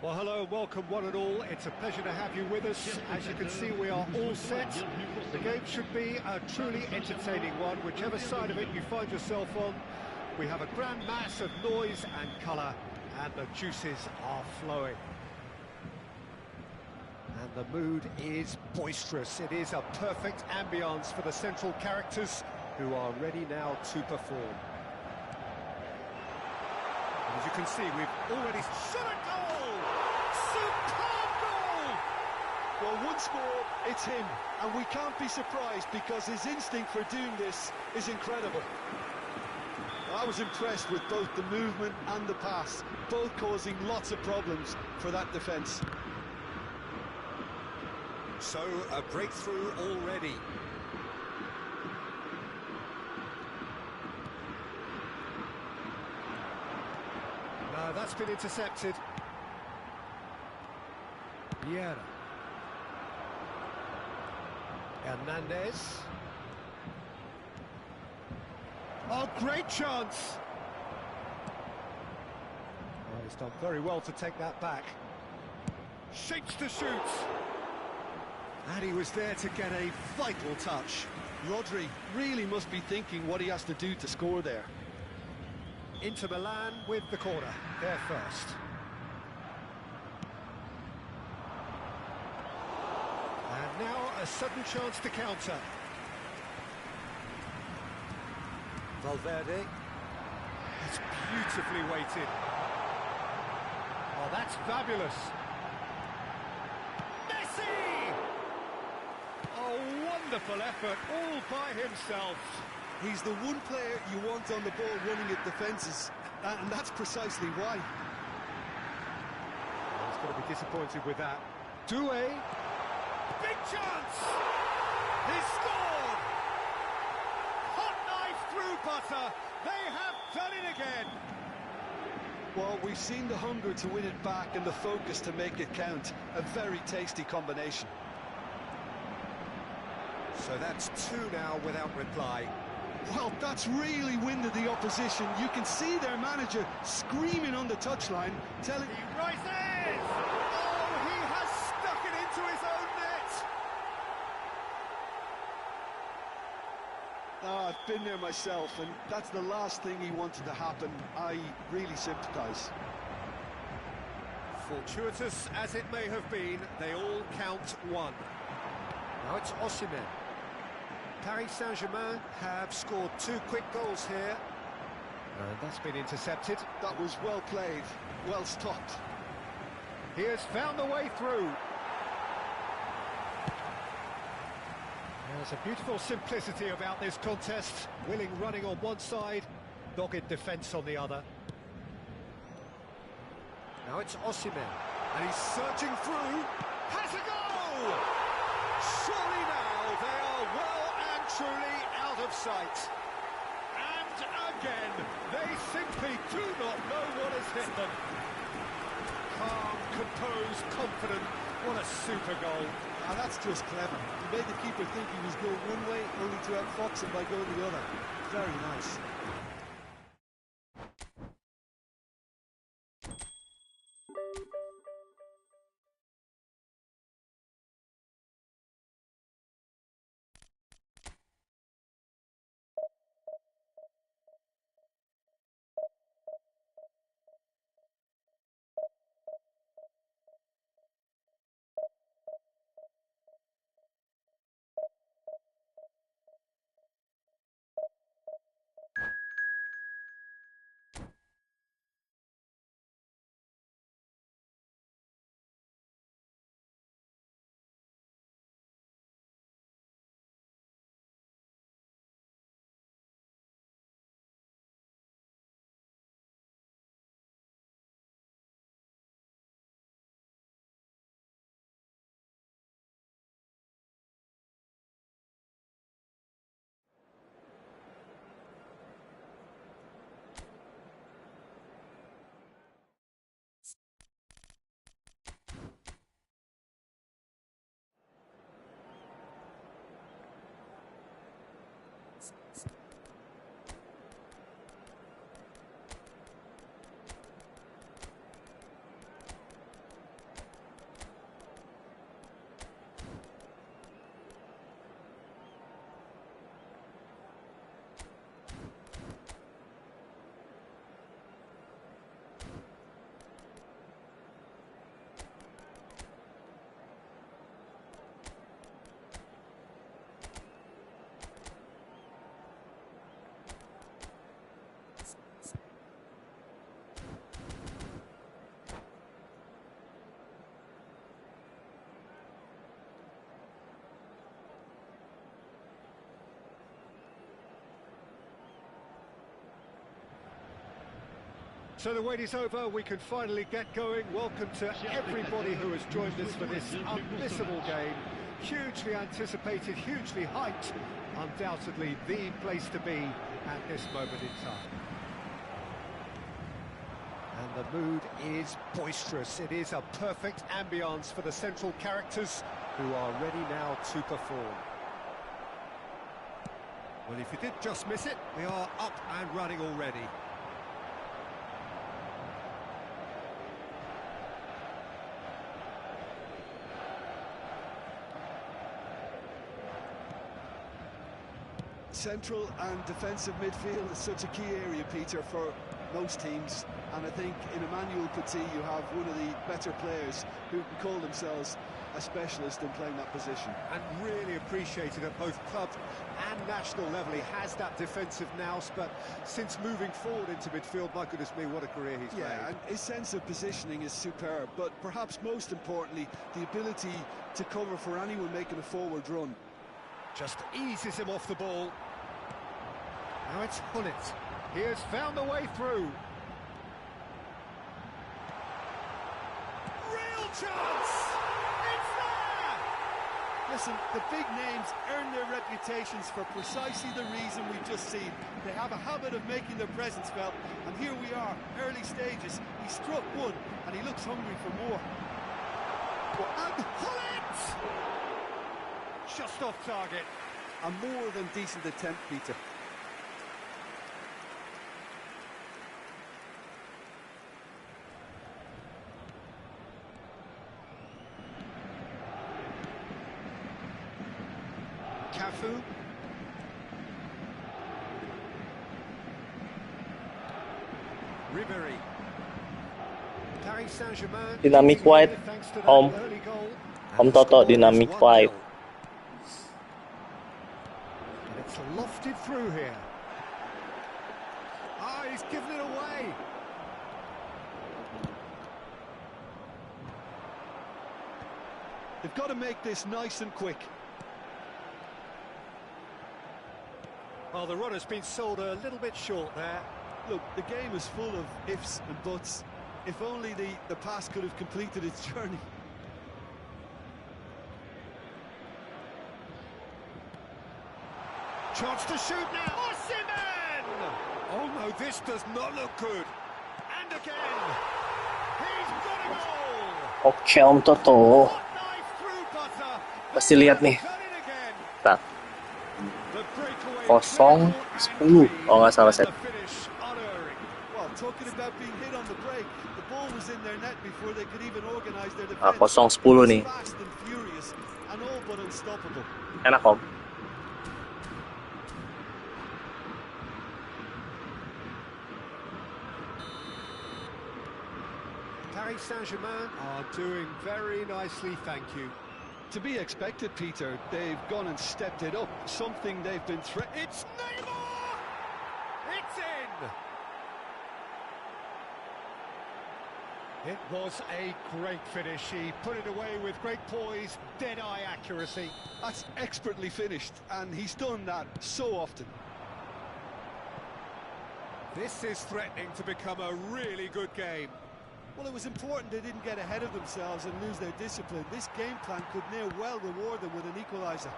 Well, hello and welcome one and all. It's a pleasure to have you with us. As you can see, we are all set. The game should be a truly entertaining one, whichever side of it you find yourself on. We have a grand mass of noise and colour, and the juices are flowing. And the mood is boisterous. It is a perfect ambience for the central characters who are ready now to perform. As you can see, we've already shot a goal! Superb goal! Well, once more, it's him, and we can't be surprised because his instinct for doing this is incredible. I was impressed with both the movement and the pass, both causing lots of problems for that defence. So, a breakthrough already. No, that's been intercepted. Vieira. Hernandez. Oh, great chance! Oh, he's done very well to take that back. Shapes to shoot! And he was there to get a vital touch. Rodri really must be thinking what he has to do to score there. Inter Milan with the corner, there first. And now a sudden chance to counter. Valverde. It's beautifully weighted. Oh, that's fabulous. Messi! Oh, wonderful effort, all by himself. He's the one player you want on the ball running at defences, and that's precisely why. Oh, he's going to be disappointed with that. Doué. Big chance! He's scored! Hot knife through butter. They have done it again. Well, we've seen the hunger to win it back and the focus to make it count. A very tasty combination. So that's two now without reply. Well, that's really winded the opposition. You can see their manager screaming on the touchline, telling... He rises! Oh, he has stuck it into his own net! Oh, I've been there myself, and that's the last thing he wanted to happen. I really sympathise. Fortuitous as it may have been, they all count one. Now it's Osimen. Paris Saint-Germain have scored two quick goals here. And that's been intercepted. That was well played, well stopped. He has found the way through. There's a beautiful simplicity about this contest. Willing running on one side, dogged defence on the other. Now it's Osimen. And he's searching through. Has a goal! Surely now they are well and truly out of sight. And again, they simply do not know what has hit them. Calm, composed, confident. What a super goal. And that's just clever. He made the keeper think he was going one way, only to outfox him by going the other. Very nice. So the wait is over, we can finally get going. Welcome to everybody who has joined us for this unmissable game. Hugely anticipated, hugely hyped. Undoubtedly the place to be at this moment in time. And the mood is boisterous. It is a perfect ambience for the central characters who are ready now to perform. Well, if you did just miss it, we are up and running already. Central and defensive midfield is such a key area, Peter, for most teams, and I think in Emmanuel Petit you have one of the better players who can call themselves a specialist in playing that position. And really appreciated at both club and national level. He has that defensive nous, but since moving forward into midfield, my goodness me, what a career he's made. And his sense of positioning is superb, but perhaps most importantly, the ability to cover for anyone making a forward run. Just eases him off the ball. Now it's Hullet. He has found the way through. Real chance! It's there! Listen, the big names earn their reputations for precisely the reason we've just seen. They have a habit of making their presence felt, and here we are, early stages. He struck one, and he looks hungry for more. And Hullet! Just off target. A more than decent attempt, Peter. Cafu. Ribery. Paris Saint-Germain. Dynamic wide. Home. Toto dynamic wide. It's lofted through here. Ah, he's given it away. They've got to make this nice and quick. Well, the run has been sold a little bit short there. Look, the game is full of ifs and buts. If only the pass could have completed its journey. Chance to shoot now. Osimen! Oh no, this does not look good. And again, he's got a goal. Oke, Om Toto. Hot knife through butter. Pasti lihat nih. Nah. 0-10. Oh, nggak salah set. Well, talking about being hit on the break, the ball was in their net before they could even organize their defense. 0-10 nih. Fast and furious and all but unstoppable. Enak, Om. Paris Saint-Germain are doing very nicely, thank you. To be expected, Peter. They've gone and stepped it up. Something they've been It's Neymar! It's in! It was a great finish. He put it away with great poise, dead-eye accuracy. That's expertly finished, and he's done that so often. This is threatening to become a really good game. Well, it was important they didn't get ahead of themselves and lose their discipline. This game plan could now well reward them with an equaliser.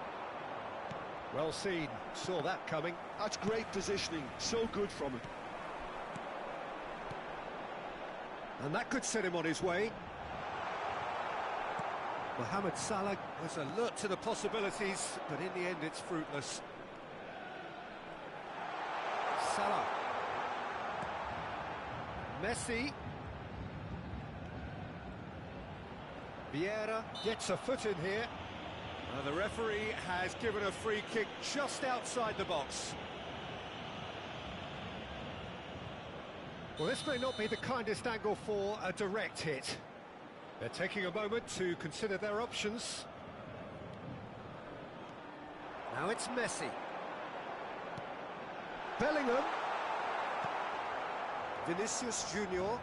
Well seen. Saw that coming. That's great positioning. So good from him. And that could set him on his way. Mohamed Salah was alert to the possibilities, but in the end it's fruitless. Salah. Messi. Vieira gets a foot in here. The referee has given a free kick just outside the box. Well, this may not be the kindest angle for a direct hit. They're taking a moment to consider their options. Now it's Messi. Bellingham. Vinicius Junior.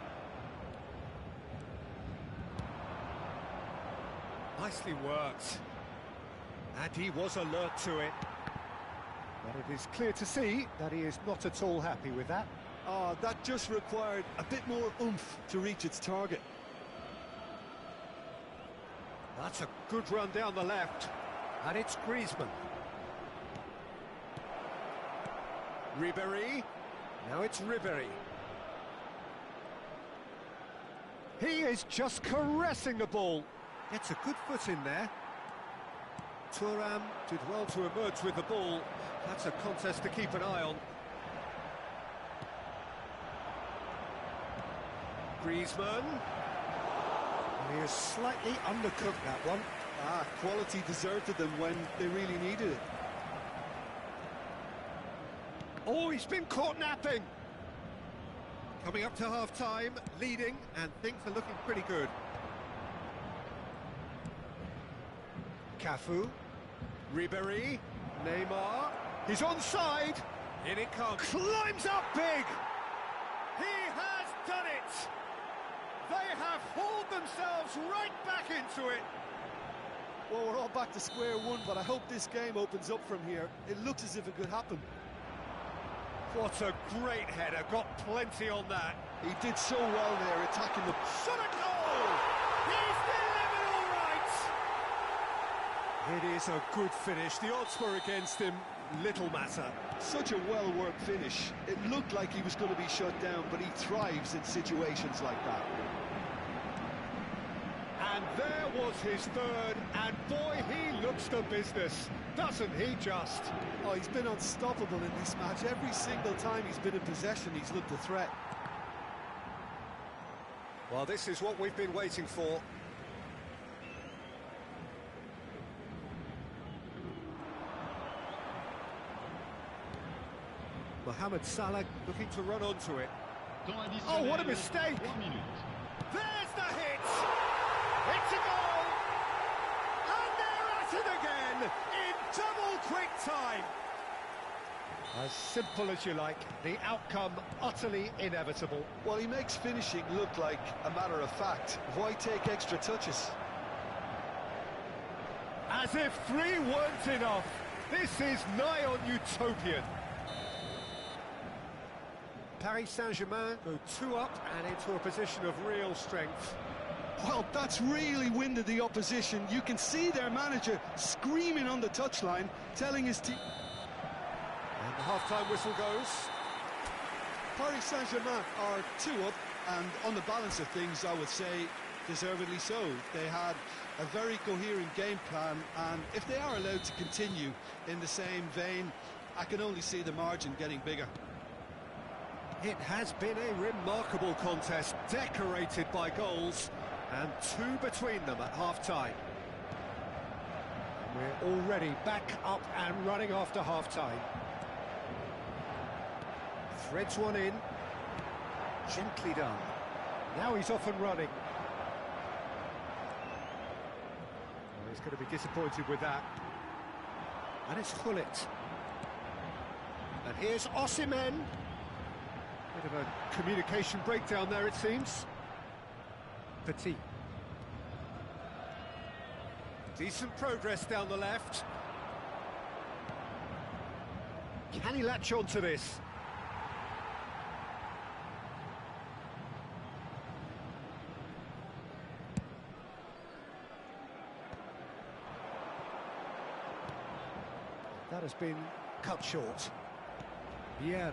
Nicely worked. And he was alert to it. But it is clear to see that he is not at all happy with that. Oh, that just required a bit more oomph to reach its target. That's a good run down the left. And it's Griezmann. Ribéry. Now it's Ribéry. He is just caressing the ball. Gets a good foot in there. Thuram did well to emerge with the ball. That's a contest to keep an eye on. Griezmann. He has slightly undercooked that one. Quality deserted them when they really needed it. Oh, he's been caught napping. Coming up to half-time, leading, and things are looking pretty good. Cafu, Ribéry, Neymar, he's onside. In it comes. Climbs up big. He has done it. They have hauled themselves right back into it. Well, we're all back to square one, but I hope this game opens up from here. It looks as if it could happen. What a great header, got plenty on that. He did so well there, attacking the... Shot a goal! He's delivered all right! It is a good finish. The odds were against him, little matter. Such a well-worked finish. It looked like he was going to be shut down, but he thrives in situations like that. And there was his third, and boy, he looks the business, doesn't he just? Oh, he's been unstoppable in this match. Every single time he's been in possession, he's looked a threat. Well, this is what we've been waiting for. Mohamed Salah looking to run onto it. Oh, what a mistake! There's the hit! It's a goal! And they're at it again, in double quick time! As simple as you like, the outcome utterly inevitable. Well, he makes finishing look like a matter of fact. Why take extra touches? As if 3 weren't enough, this is nigh on utopian. Paris Saint-Germain go 2 up and into a position of real strength. Well, that's really winded the opposition. You can see their manager screaming on the touchline, telling his team... And the half-time whistle goes. Paris Saint-Germain are 2 up, and on the balance of things, I would say, deservedly so. They had a very coherent game plan, and if they are allowed to continue in the same vein, I can only see the margin getting bigger. It has been a remarkable contest, decorated by goals, and 2 between them at half-time. We're already back up and running after half-time. Threads one in. Gently done. Now he's off and running. Well, he's going to be disappointed with that. And it's Gullit. And here's Osimen. Bit of a communication breakdown there, it seems. Petit. Decent progress down the left. Can he latch on to this? That has been cut short. Vieira.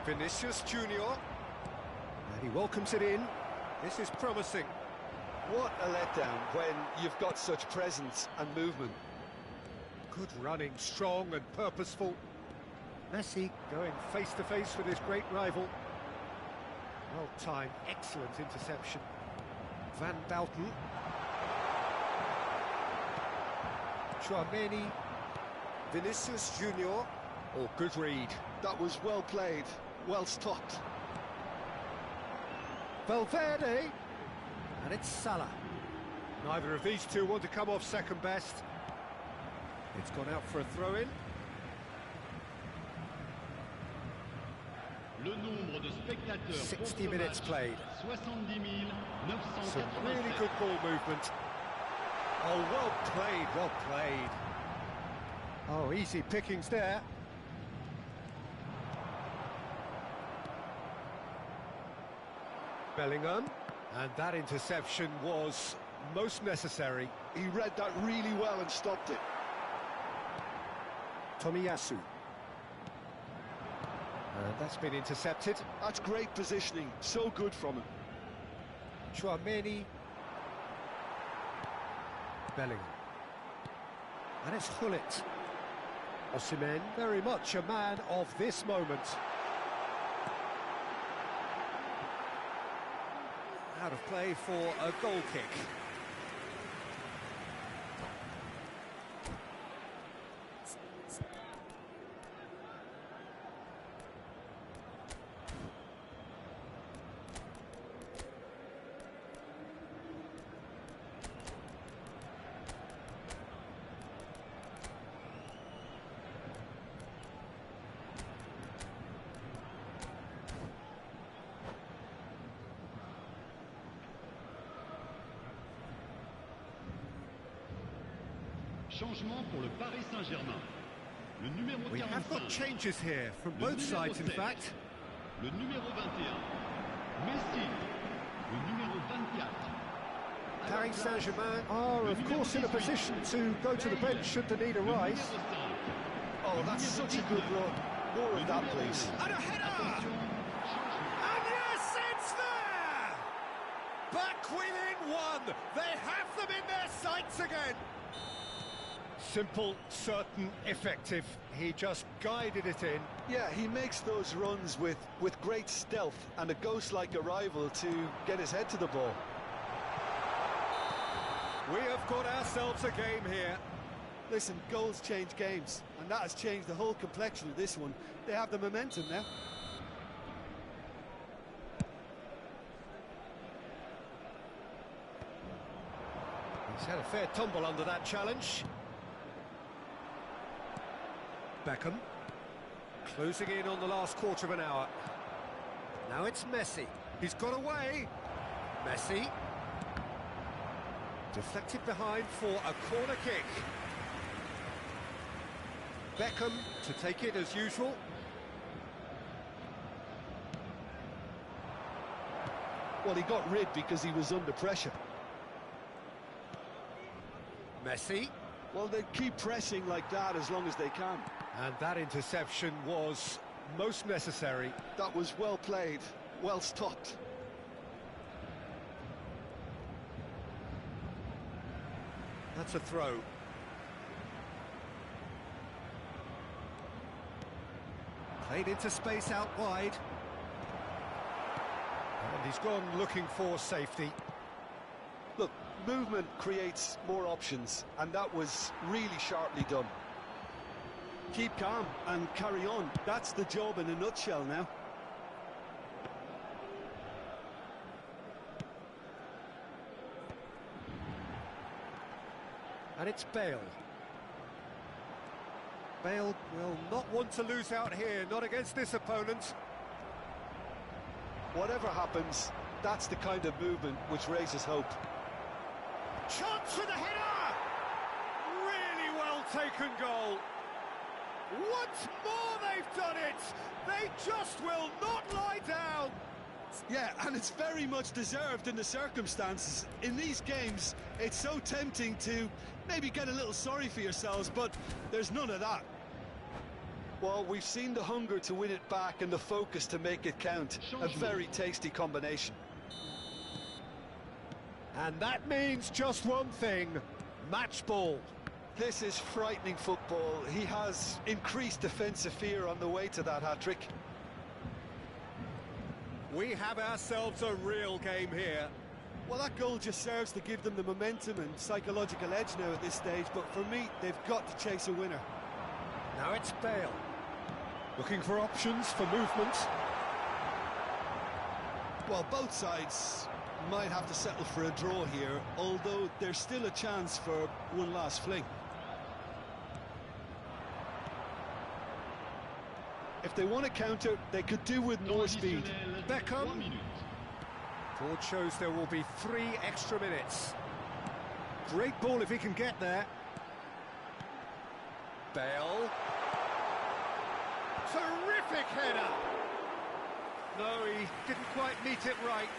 Vinicius Junior. And he welcomes it in. This is promising. What a letdown when you've got such presence and movement. Good running, strong and purposeful. Messi going face-to-face with his great rival. Well-timed, excellent interception. Van Bauten. Chouameni. Vinicius Junior. Oh, good read. That was well played, well stopped. Valverde. And it's Salah. Neither of these two want to come off second best. It's gone out for a throw-in. Le nombre de spectateurs 60 minutes played. 70,987. Some really good ball movement. Oh, well played, well played. Oh, easy pickings there. Bellingham, and that interception was most necessary. He read that really well and stopped it. Tomiyasu. And that's been intercepted. That's great positioning, so good from him. Chouameni. Bellingham. And it's Hullet. Osimen, very much a man of this moment. Out of play for a goal kick. Changement pour le Paris Saint-Germain. Le numéro 45. We have got changes here from both sides, in fact. Le numéro 21. Messi. Le numéro 24. Paris Saint-Germain are, of course, in a position to go to the bench should the need arise. Oh, that's such a good run. More of that, please. And a header! And yes, it's there! Back within one. They have them in their sights again. Simple, certain, effective. He just guided it in. Yeah, he makes those runs with great stealth and a ghost-like arrival to get his head to the ball. We have got ourselves a game here. Listen, goals change games, and that has changed the whole complexion of this one. They have the momentum now. He's had a fair tumble under that challenge. Beckham, closing in on the last quarter of an hour. Now it's Messi. He's got away. Messi. Deflected behind for a corner kick. Beckham to take it as usual. Well, he got rid because he was under pressure. Messi. Well, they keep pressing like that as long as they can. And that interception was most necessary. That was well played, well stopped. That's a throw. Played into space out wide. And he's gone looking for safety. Look, movement creates more options, and that was really sharply done. Keep calm and carry on. That's the job in a nutshell now. And it's Bale. Bale will not want to lose out here, not against this opponent. Whatever happens, that's the kind of movement which raises hope. Chance for the header! Really well taken goal. Once more they've done it! They just will not lie down! Yeah, and it's very much deserved in the circumstances. In these games, it's so tempting to maybe get a little sorry for yourselves, but there's none of that. Well, we've seen the hunger to win it back and the focus to make it count. A very tasty combination. And that means just one thing, match ball. This is frightening football. He has increased defensive fear on the way to that hat-trick. We have ourselves a real game here. Well, that goal just serves to give them the momentum and psychological edge now at this stage, but for me, they've got to chase a winner. Now it's Bale. Looking for options for movement. Well, both sides might have to settle for a draw here, although there's still a chance for one last fling. If they want to counter, they could do with more speed. Beckham. Board shows there will be 3 extra minutes. Great ball if he can get there. Bale. Terrific header. No, he didn't quite meet it right.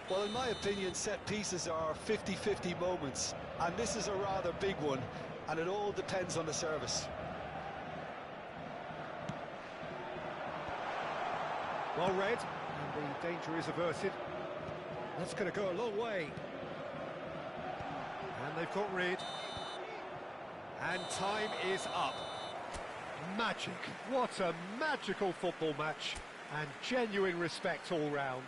Well, in my opinion, set pieces are 50-50 moments, and this is a rather big one, and it all depends on the service. Well read, and the danger is averted. That's going to go a long way. And they've got rid. And time is up. Magic. What a magical football match. And genuine respect all round.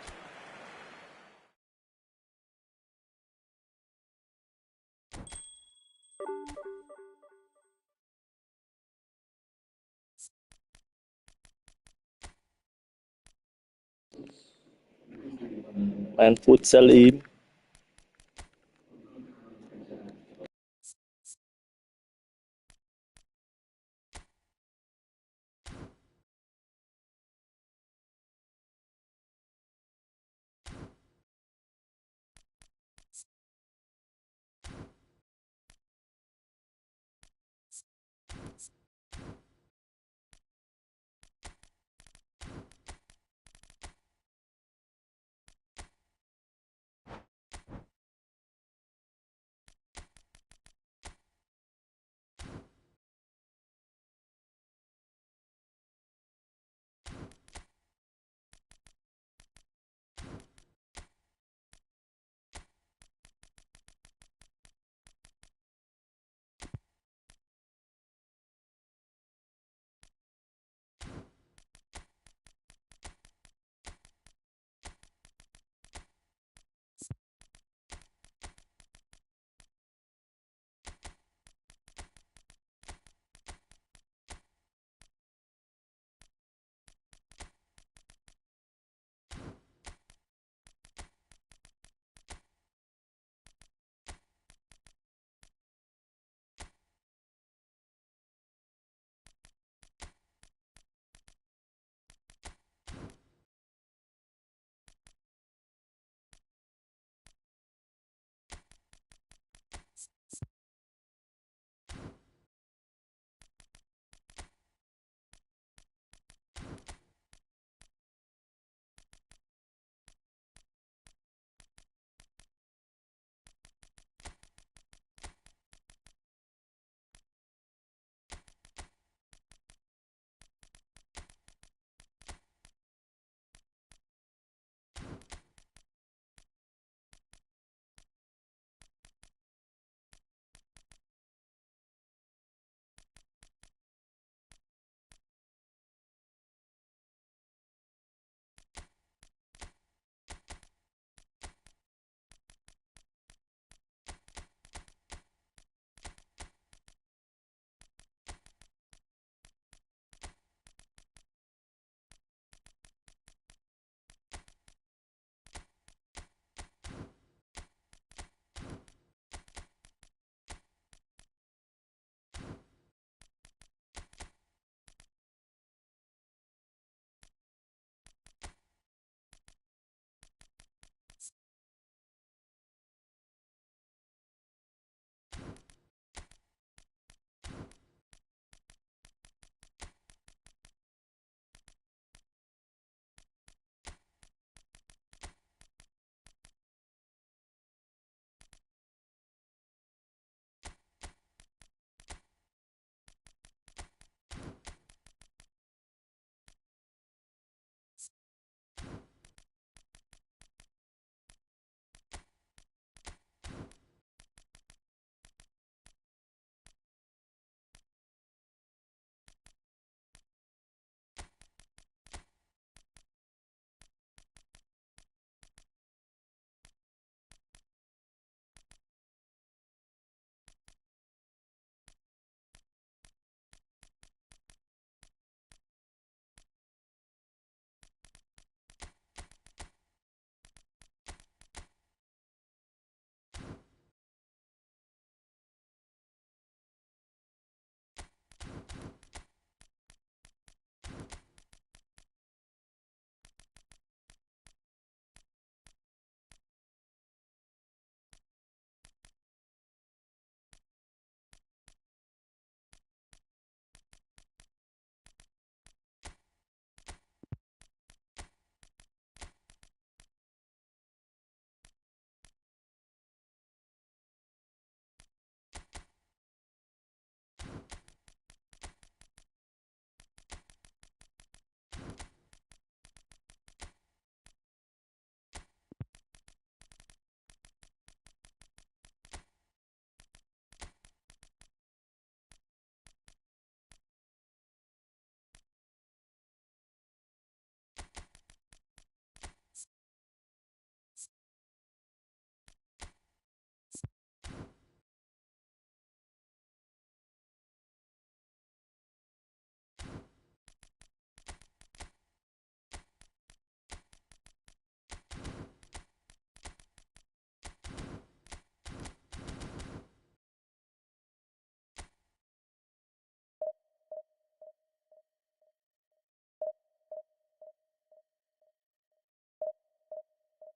Main futsal ini.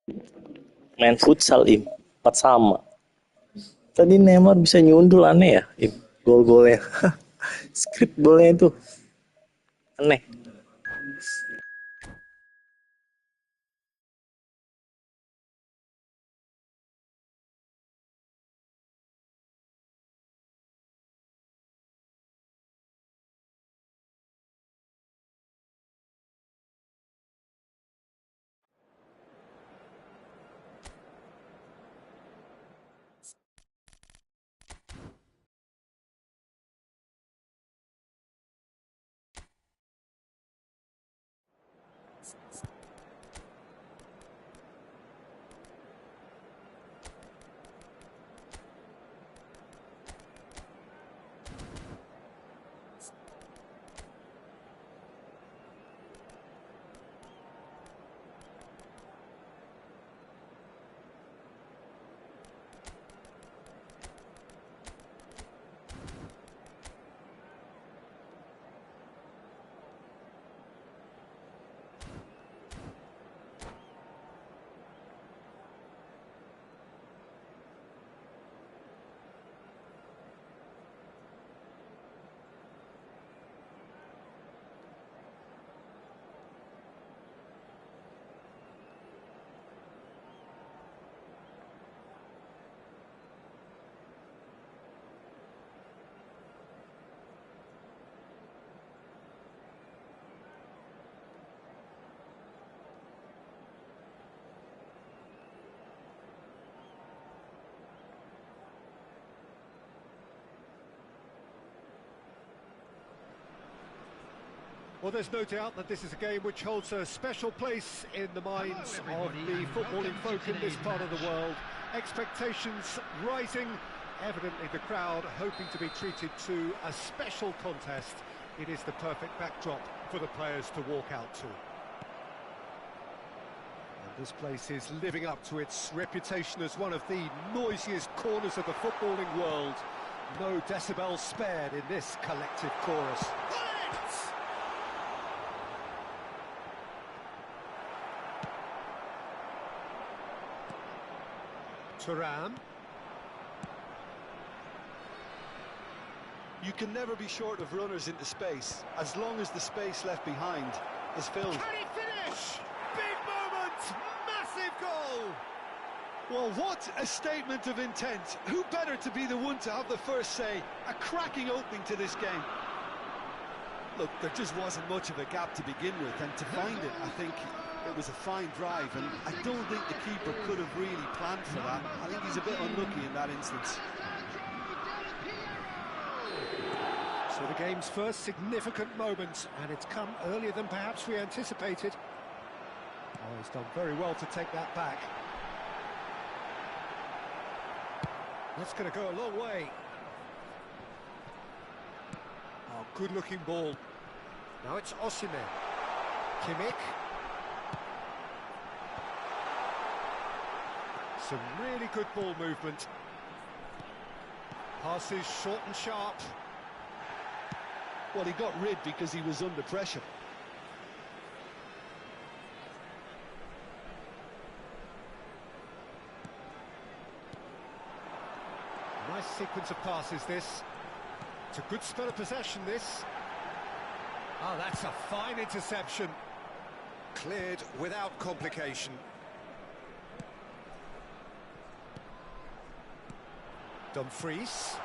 Main futsal Im, bersama. Tadi Neymar bisa nyundul, aneh ya Im, gol-golnya. Skrip golnya itu aneh. Well, there's no doubt that this is a game which holds a special place in the minds of the footballing folk in this part of the world. Expectations rising, evidently the crowd hoping to be treated to a special contest. It is the perfect backdrop for the players to walk out to. And this place is living up to its reputation as one of the noisiest corners of the footballing world. No decibels spared in this collective chorus. Thuram. You can never be short of runners into space, as long as the space left behind is filled. Can he finish? Big moment! Massive goal! Well, what a statement of intent. Who better to be the one to have the first say? A cracking opening to this game. Look, there just wasn't much of a gap to begin with, and to find it, I think it was a fine drive, and I don't think the keeper could have really planned for that. I think he's a bit unlucky in that instance. So the game's first significant moment, and it's come earlier than perhaps we anticipated. Oh, he's done very well to take that back. That's going to go a long way. Oh, good-looking ball. Now it's Osimen. Kimmich. Some really good ball movement. Passes short and sharp. Well, he got rid because he was under pressure. Nice sequence of passes, this. It's a good spell of possession, this. Oh, that's a fine interception. Cleared without complication. Dumfries.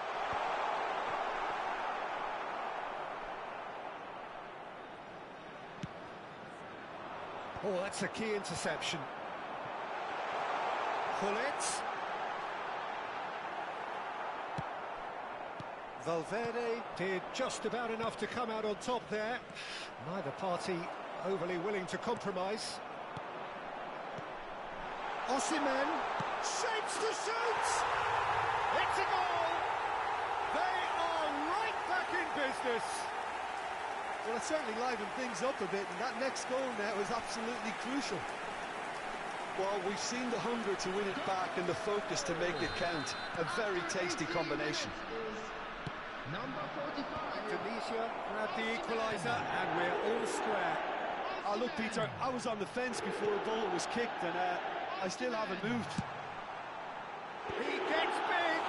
Oh, that's a key interception. Pullet. Valverde did just about enough to come out on top there. Neither party overly willing to compromise. Osimen shapes to shoot! It's a goal! They are right back in business! Well, it certainly livened things up a bit, and that next goal now is absolutely crucial. Well, we've seen the hunger to win it back and the focus to make it count. A very tasty combination. Number 45. Tunisia grabbed the equaliser, and we're all square. Look, Peter, I was on the fence before a goal was kicked, and I still haven't moved. He gets big!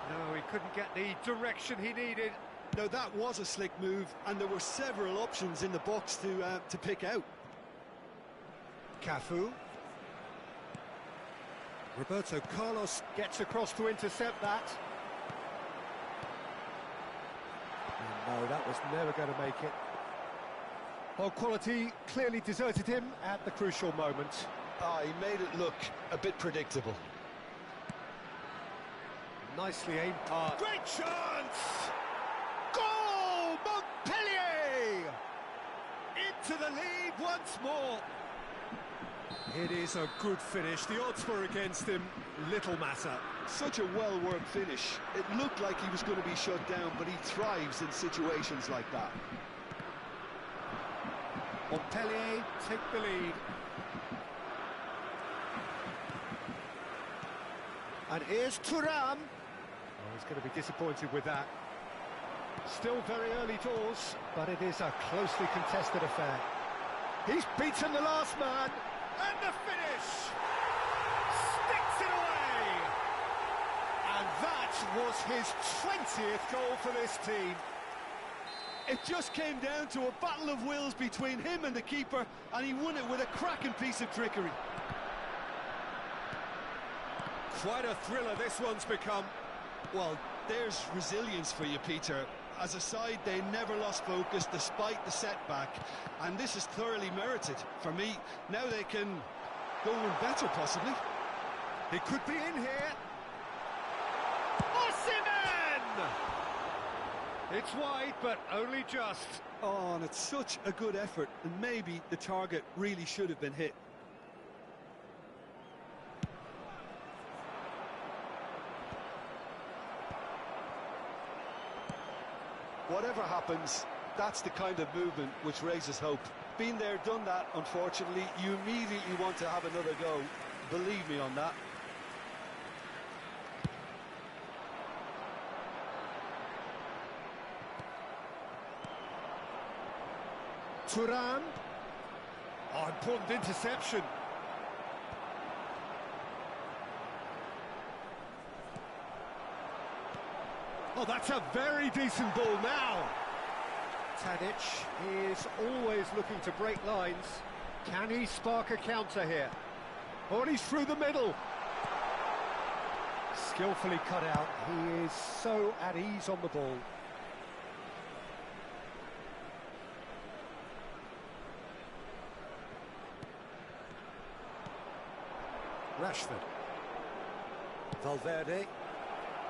No, he couldn't get the direction he needed. No, that was a slick move, and there were several options in the box to pick out. Cafu. Roberto Carlos gets across to intercept that. No, that was never going to make it. Well, quality clearly deserted him at the crucial moment. He made it look a bit predictable. Nicely aimed pass. Great chance! Goal! Montpellier! Into the lead once more. It is a good finish. The odds were against him. Little matter. Such a well-worked finish. It looked like he was going to be shut down, but he thrives in situations like that. Montpellier take the lead. And here's Thuram. Oh, he's going to be disappointed with that. Still very early doors, but it is a closely contested affair. He's beaten the last man, and the finish! Sticks it away! And that was his 20th goal for this team. It just came down to a battle of wills between him and the keeper, and he won it with a cracking piece of trickery. Quite a thriller this one's become. Well, there's resilience for you, Peter. As a side, they never lost focus despite the setback, and this is thoroughly merited. For me, now they can go one better, possibly. He could be in here. Osimen! It's wide, but only just. Oh, and it's such a good effort, and maybe the target really should have been hit. Whatever happens, that's the kind of movement which raises hope. Been there, done that, unfortunately. You immediately want to have another go. Believe me on that. Thuram. Oh, important interception. Oh, that's a very decent ball now. Tadic is always looking to break lines. Can he spark a counter here? Oh, and he's through the middle. Skillfully cut out. He is so at ease on the ball. Rashford. Valverde.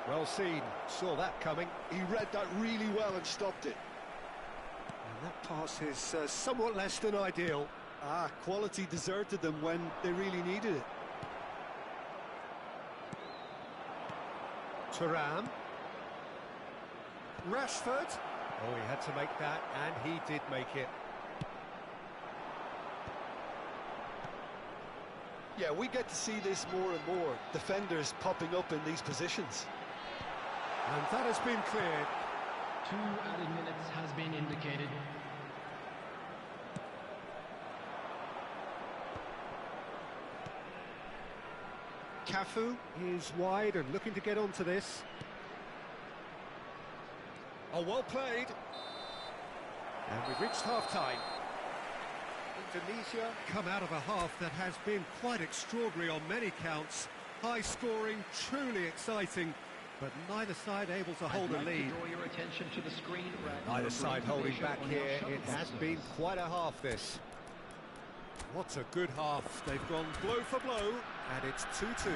Well seen, saw that coming. He read that really well and stopped it. And that pass is somewhat less than ideal. Quality deserted them when they really needed it. Thuram. Rashford. Oh, he had to make that, and he did make it. Yeah, we get to see this more and more. Defenders popping up in these positions. And that has been cleared. 2 added minutes has been indicated. Cafu is wide and looking to get onto this. Oh, well played. And we've reached half-time. Indonesia come out of a half that has been quite extraordinary on many counts. High scoring, truly exciting, but neither side able to hold a lead. Draw your attention to the screen. Neither side holding back here. It has been quite a half, this. What a good half. They've gone blow for blow, and it's 2-2.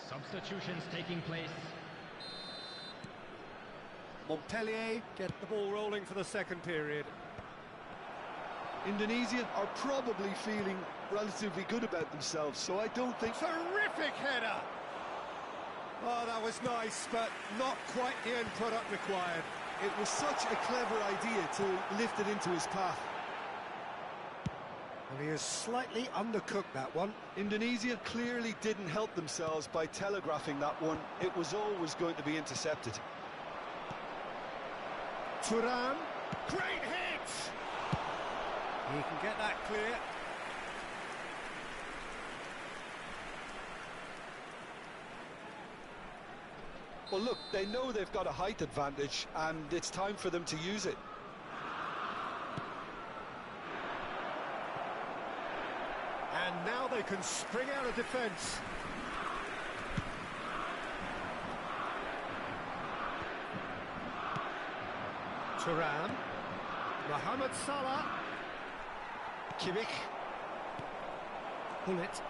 Substitutions taking place. Montpellier get the ball rolling for the second period. Indonesia are probably feeling relatively good about themselves, so I don't think... Terrific header! Oh, that was nice, but not quite the end product required. It was such a clever idea to lift it into his path. Well, he has slightly undercooked that one. Indonesia clearly didn't help themselves by telegraphing that one. It was always going to be intercepted. Turan, great hit! He can get that clear. Well, look, they know they've got a height advantage, and it's time for them to use it. And now they can spring out of defence. Turan, Mohamed Salah, Kimmich, Bullet,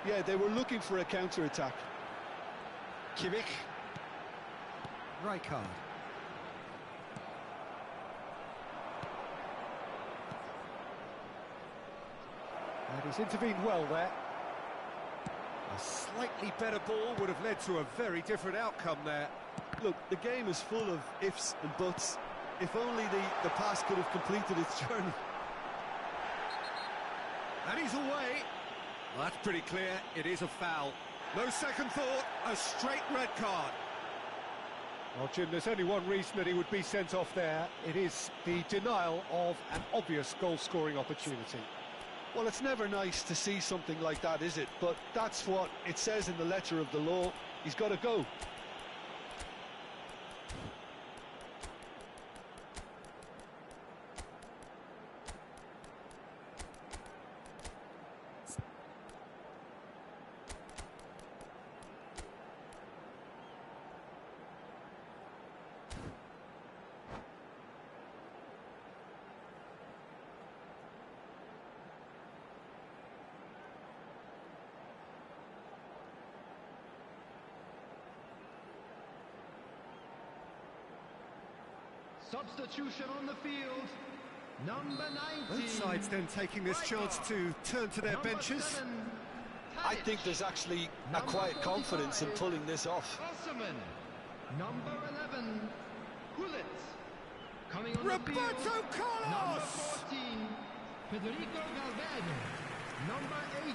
Yeah, they were looking for a counter-attack. Kimmich, Rijkaard. And he's intervened well there. A slightly better ball would have led to a very different outcome there. Look, the game is full of ifs and buts. If only the pass could have completed its journey. And he's away. Well, that's pretty clear. It is a foul. No second thought, a straight red card. Well, Jim, there's only one reason that he would be sent off there. It is the denial of an obvious goal-scoring opportunity. Well, it's never nice to see something like that, is it? But that's what it says in the letter of the law. He's got to go. Substitution on the field. Number 19. Both sides then taking this chance to turn to their benches. I think there's actually a quiet confidence in pulling this off. Osimen. Number 11. Gullit. Coming on Roberto the field. Number Carlos! 14. Federico Valverde. Number 8.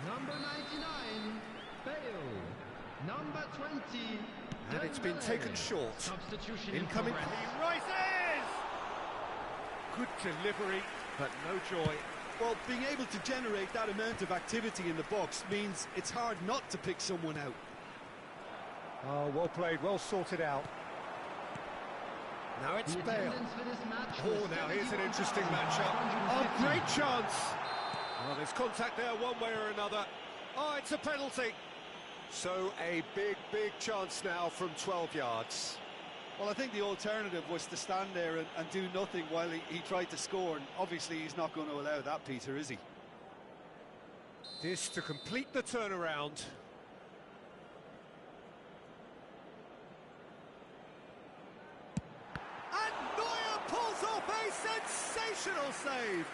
Number 99. Bale. Number 20. And it's been taken short. Substitution Incoming. in progress. He rises! Good delivery, but no joy. Well, being able to generate that amount of activity in the box means it's hard not to pick someone out. Oh, well played, well sorted out. Now it's The Bale. attendance for this match Oh, was now here's an interesting 71,550. matchup. Oh, great chance! Oh, there's contact there one way or another. Oh, it's a penalty. So a big, big chance now from 12 yards. Well, I think the alternative was to stand there and do nothing while he tried to score, and obviously he's not going to allow that, Peter, is he? This to complete the turnaround. And Neuer pulls off a sensational save.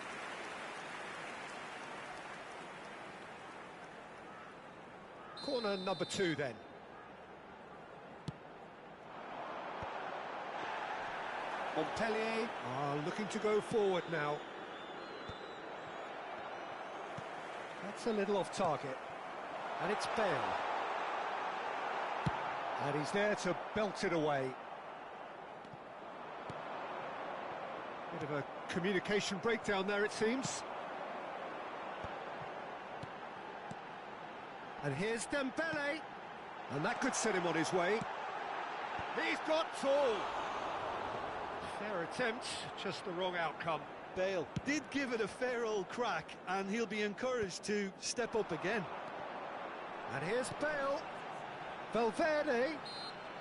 Corner number 2 then. Montpellier are looking to go forward now. That's a little off target. And it's Bale. And he's there to belt it away. Bit of a communication breakdown there, it seems. And here's Dembele. And that could set him on his way. He's got tall. Fair attempt, just the wrong outcome. Bale did give it a fair old crack, and he'll be encouraged to step up again. And here's Bale. Valverde.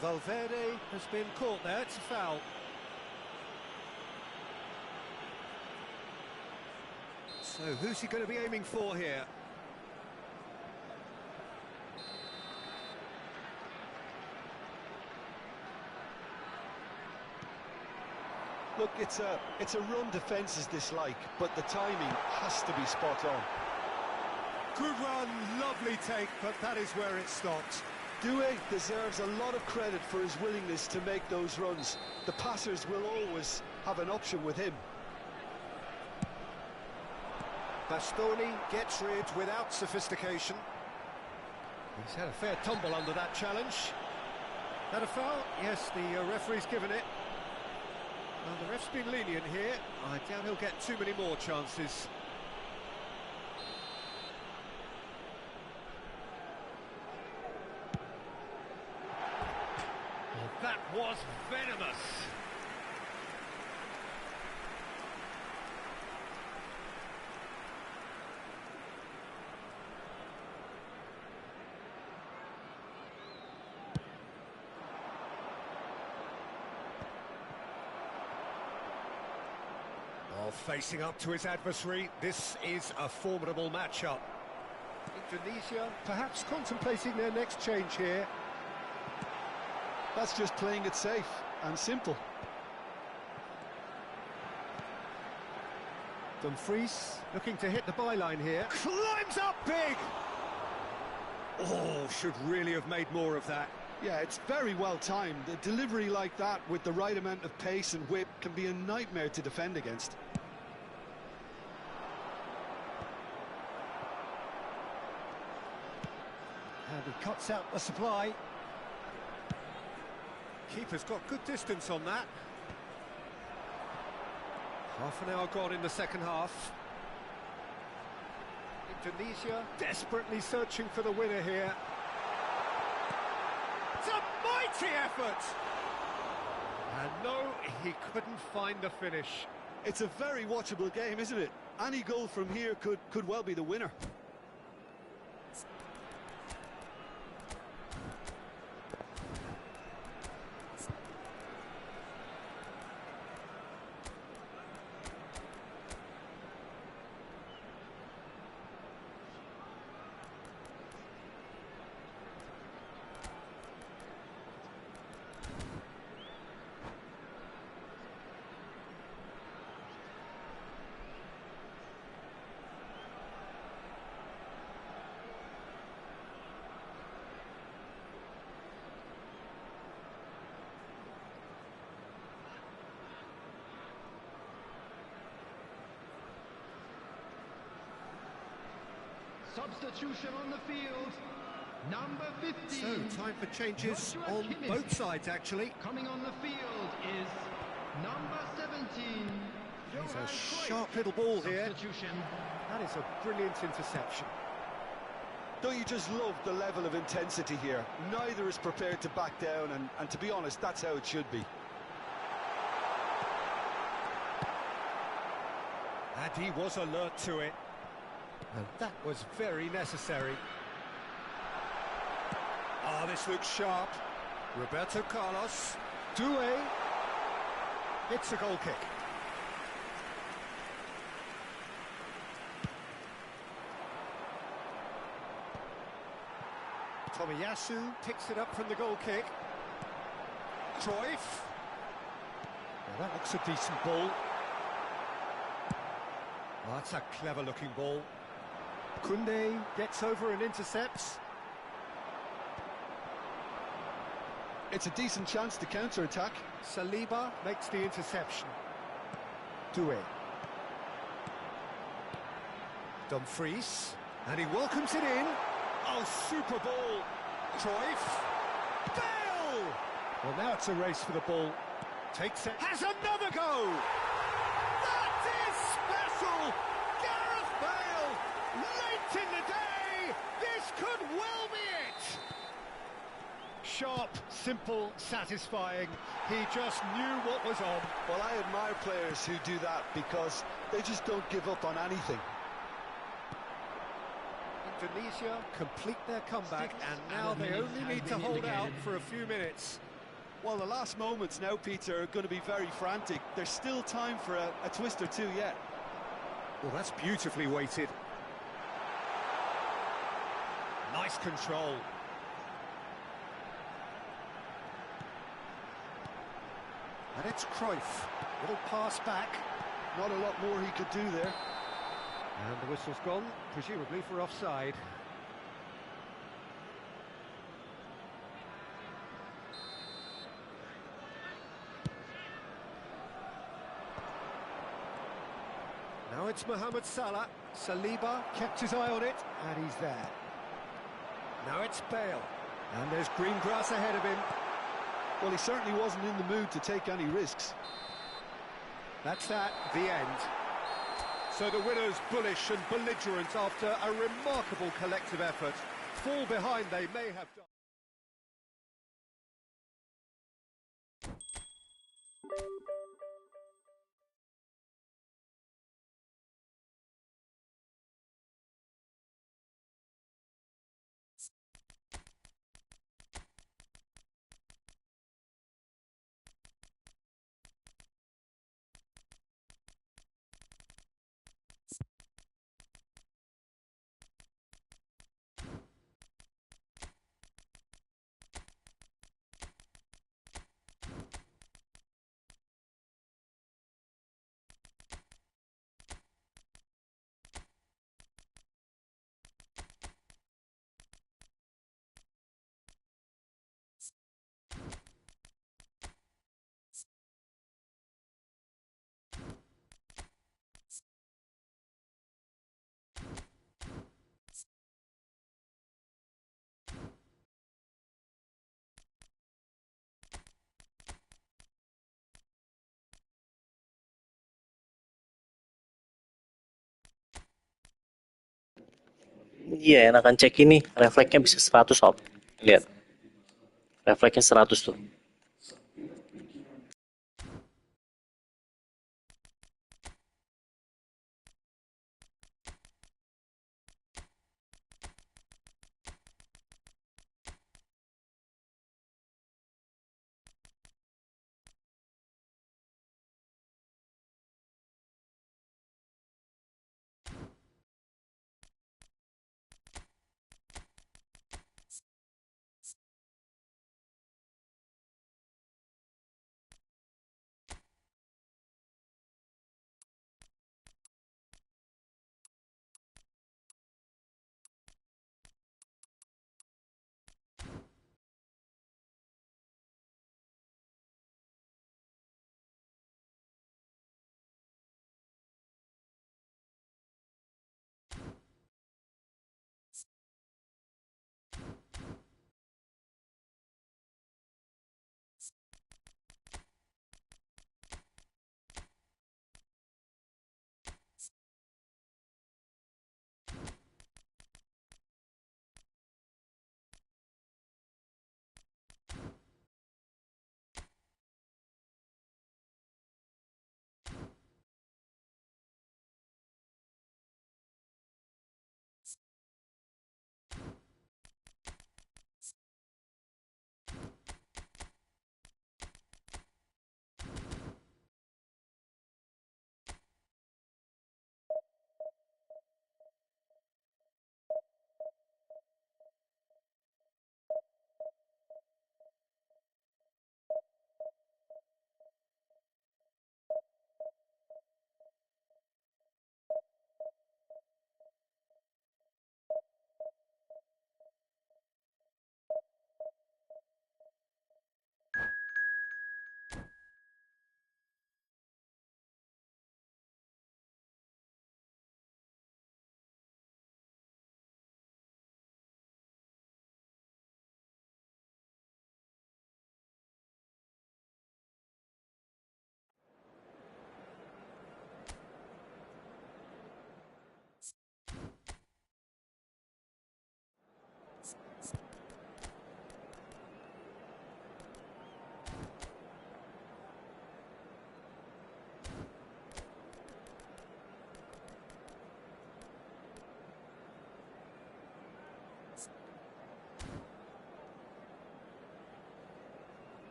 Valverde has been caught there, it's a foul. So who's he going to be aiming for here? Look, it's a run defence's dislike, but the timing has to be spot on. Good run, lovely take, but that is where it stopped. Due deserves a lot of credit for his willingness to make those runs. The passers will always have an option with him. Bastoni gets rid without sophistication. He's had a fair tumble under that challenge. That a foul? Yes, the referee's given it. Well, the ref's been lenient here. I doubt he'll get too many more chances. Well, that was venomous. Oh, facing up to his adversary, this is a formidable matchup. Indonesia perhaps contemplating their next change here. That's just playing it safe and simple. Dumfries looking to hit the byline here. Climbs up big! Oh, should really have made more of that. Yeah, it's very well timed. A delivery like that with the right amount of pace and whip can be a nightmare to defend against. And he cuts out the supply. Keeper's got good distance on that. Half an hour gone in the second half. Indonesia desperately searching for the winner here. It's a mighty effort! And no, he couldn't find the finish. It's a very watchable game, isn't it? Any goal from here could well be the winner. Substitution on the field. Number 15. So, time for changes on both sides, actually. Coming on the field is number 17. He's a sharp little ball here. Substitution. That is a brilliant interception. Don't you just love the level of intensity here? Neither is prepared to back down, and to be honest, that's how it should be. And he was alert to it. And that was very necessary. Ah, this looks sharp. Roberto Carlos. Due. It's a goal kick. Tomiyasu picks it up from the goal kick. Cruyff. Well, that looks a decent ball. Oh, that's a clever-looking ball. Kunde gets over and intercepts. It's a decent chance to counter-attack. Saliba makes the interception. Due. Dumfries. And he welcomes it in. Oh, super ball. Cruyff. Bale! Well, now it's a race for the ball. Takes it. Has another go! That is special! Gareth Bale! Late in the day! This could well be it! Sharp, simple, satisfying. He just knew what was on. Well, I admire players who do that because they just don't give up on anything. Indonesia complete their comeback, and now they only need to hold out for a few minutes. Well, the last moments now, Peter, are going to be very frantic. There's still time for a twist or two yet. Well, that's beautifully weighted. Nice control. And it's Cruyff. Little pass back. Not a lot more he could do there. And the whistle's gone, presumably for offside. Now it's Mohamed Salah. Saliba kept his eye on it, and he's there. Now it's Bale. And there's green grass ahead of him. Well, he certainly wasn't in the mood to take any risks. That's that, the end. So the winners bullish and belligerent after a remarkable collective effort. Fall behind they may have done. Iya, enakan cek ini. Refleksnya bisa 100 sob. Lihat. Refleksnya 100 tuh.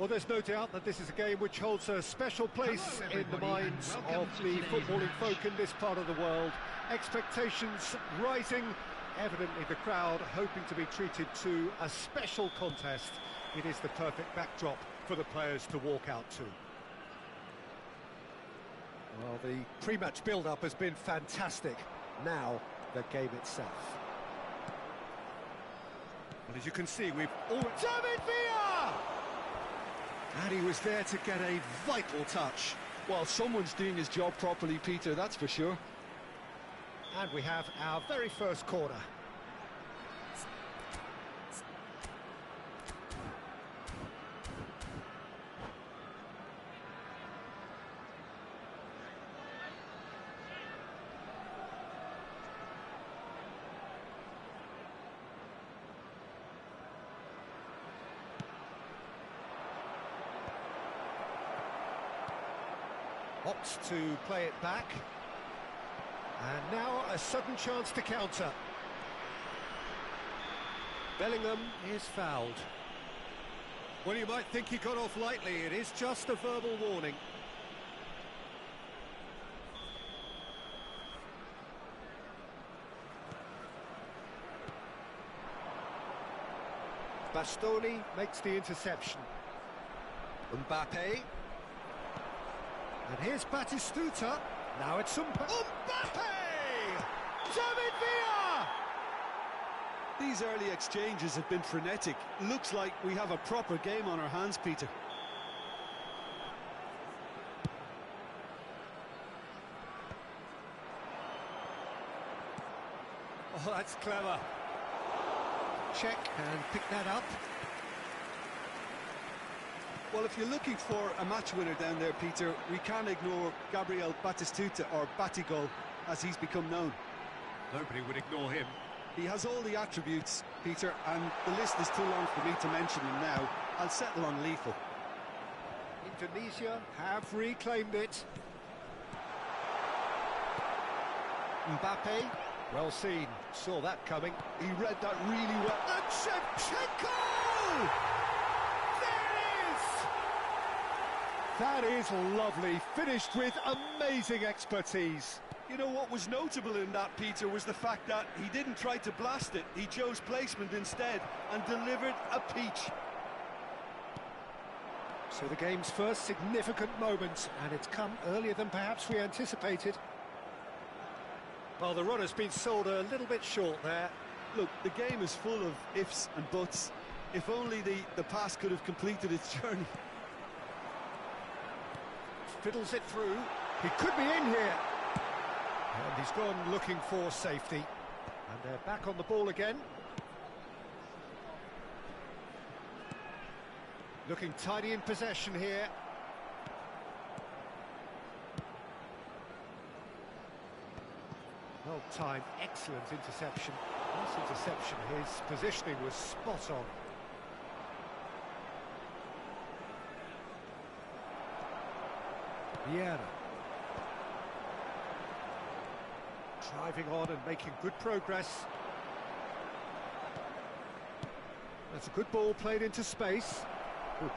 Well, there's no doubt that this is a game which holds a special place in the minds of the footballing folk in this part of the world. Expectations rising, evidently the crowd hoping to be treated to a special contest. It is the perfect backdrop for the players to walk out to. Well, the pre-match build-up has been fantastic. Now, the game itself. Well, as you can see, we've already... David Villa! And he was there to get a vital touch. Well, someone's doing his job properly, Peter, that's for sure. And we have our very first corner. Opts to play it back. And now a sudden chance to counter. Bellingham is fouled. Well, you might think he got off lightly. It is just a verbal warning. Bastoni makes the interception. Mbappe. And here's Batistuta. Now it's Mbappe! David Villa! These early exchanges have been frenetic. Looks like we have a proper game on our hands, Peter. Oh, that's clever. Check and pick that up. Well, if you're looking for a match winner down there, Peter, we can't ignore Gabriel Batistuta, or Batigol, as he's become known. Nobody would ignore him. He has all the attributes, Peter, and the list is too long for me to mention them now. I'll settle on lethal. Indonesia have reclaimed it. Mbappe, well seen, saw that coming. He read that really well. And Shevchenko! That is lovely, finished with amazing expertise. You know what was notable in that, Peter, was the fact that he didn't try to blast it. He chose placement instead and delivered a peach. So the game's first significant moment, and it's come earlier than perhaps we anticipated. Well, the run has been sold a little bit short there. Look, the game is full of ifs and buts. If only the pass could have completed its journey. Fiddles it through. He could be in here. And he's gone looking for safety. And they're back on the ball again. Looking tidy in possession here. Well timed, excellent interception. Nice interception, his positioning was spot on. Vieira. Driving on and making good progress. That's a good ball played into space.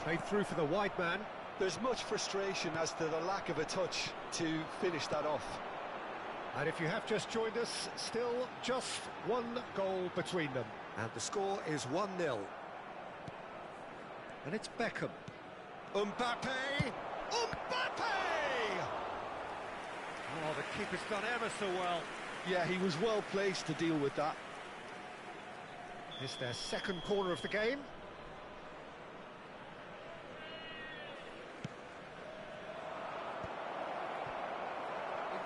Played through for the wide man. There's much frustration as to the lack of a touch to finish that off. And if you have just joined us, still just one goal between them. And the score is 1-0. And it's Beckham. Mbappe! Mbappe! Oh, the keeper's done ever so well. Yeah, he was well placed to deal with that. It's their second corner of the game.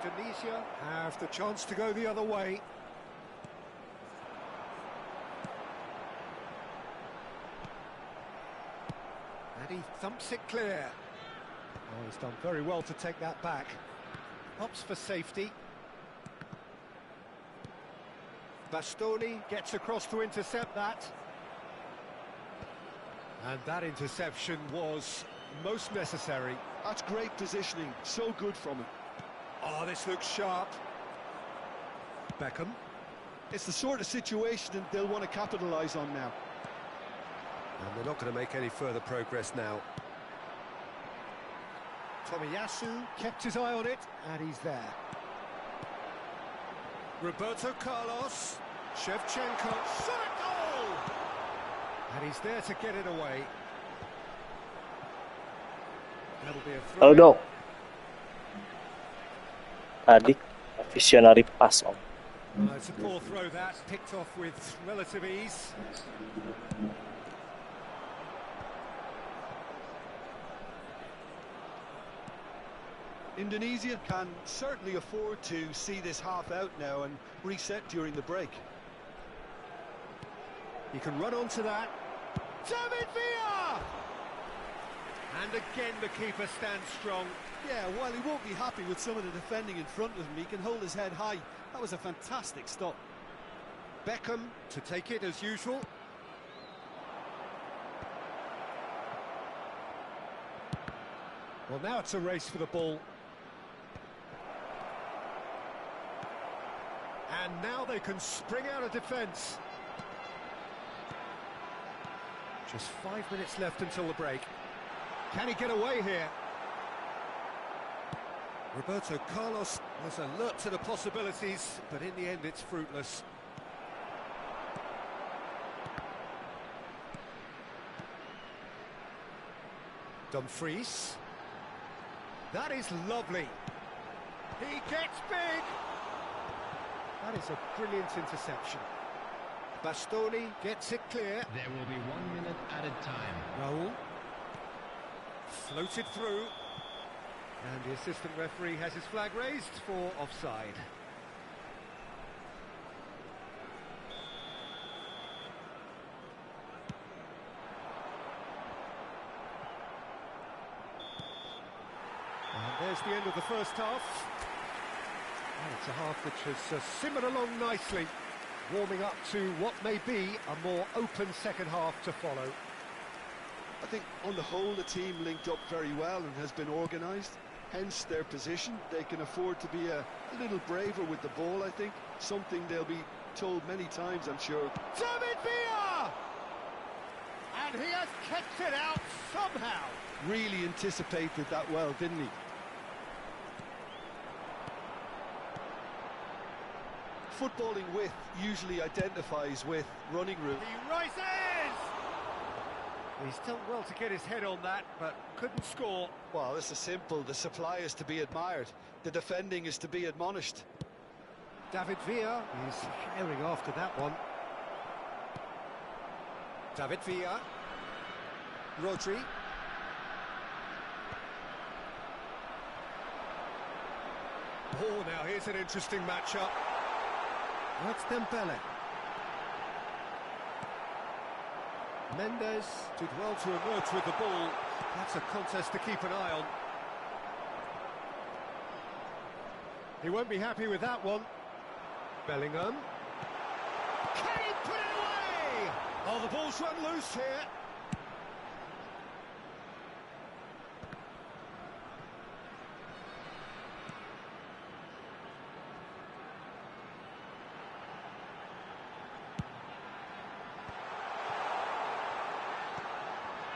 Indonesia have the chance to go the other way. And he thumps it clear. Oh, he's done very well to take that back. Opts for safety. Bastoni gets across to intercept that. And that interception was most necessary. That's great positioning, so good from him. Oh, this looks sharp. Beckham. It's the sort of situation that they'll want to capitalise on now. And they're not going to make any further progress now. Tomiyasu kept his eye on it, and he's there. Roberto Carlos, Shevchenko, shot at goal! And he's there to get it away. That'll be a throw. Aldo. Tadi visionary pass Om. It's a poor throw that, picked off with relative ease. Indonesia can certainly afford to see this half out now and reset during the break. He can run onto that. David Villa! And again the keeper stands strong. Yeah, while he won't be happy with some of the defending in front of him, he can hold his head high. That was a fantastic stop. Beckham to take it as usual. Well, now it's a race for the ball. And now they can spring out of defence. Just 5 minutes left until the break. Can he get away here? Roberto Carlos was alert to the possibilities, but in the end it's fruitless. Dumfries. That is lovely. He gets big. That is a brilliant interception. Bastoni gets it clear. There will be 1 minute added time. Raul. Floated through. And the assistant referee has his flag raised for offside. And there's the end of the first half. And it's a half which has simmered along nicely, warming up to what may be a more open second half to follow. I think on the whole the team linked up very well and has been organised, hence their position. They can afford to be a little braver with the ball, I think, something they'll be told many times, I'm sure. David Villa! And he has kept it out somehow. Really anticipated that well, didn't he? Footballing width usually identifies with running route. He rises! He's done well to get his head on that, but couldn't score. Well, this is simple. The supply is to be admired. The defending is to be admonished. David Villa is herring after that one. David Villa. Rodri. Oh, now here's an interesting matchup. That's Dembele. Mendes did well to emerge with the ball. That's a contest to keep an eye on. He won't be happy with that one. Bellingham. Can he put it away? Oh, the ball's run loose here.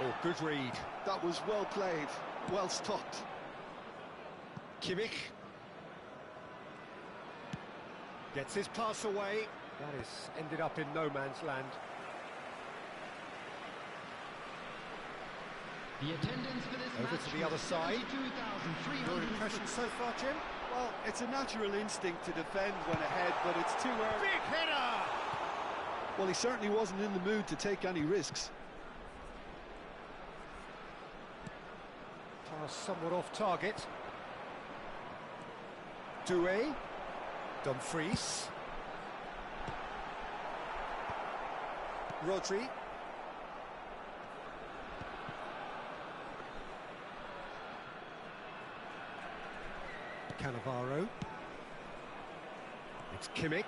Oh, good read. That was well played, well stopped. Kimmich gets his pass away. That is ended up in no man's land. The attendance for this Over match to the other was side. 72,300. Your impression so far, Jim? Well, it's a natural instinct to defend when ahead, but it's too early. Big header! Well, he certainly wasn't in the mood to take any risks. Pass somewhat off target. Doué. Dumfries. Rodri. Cannavaro. It's Kimmich.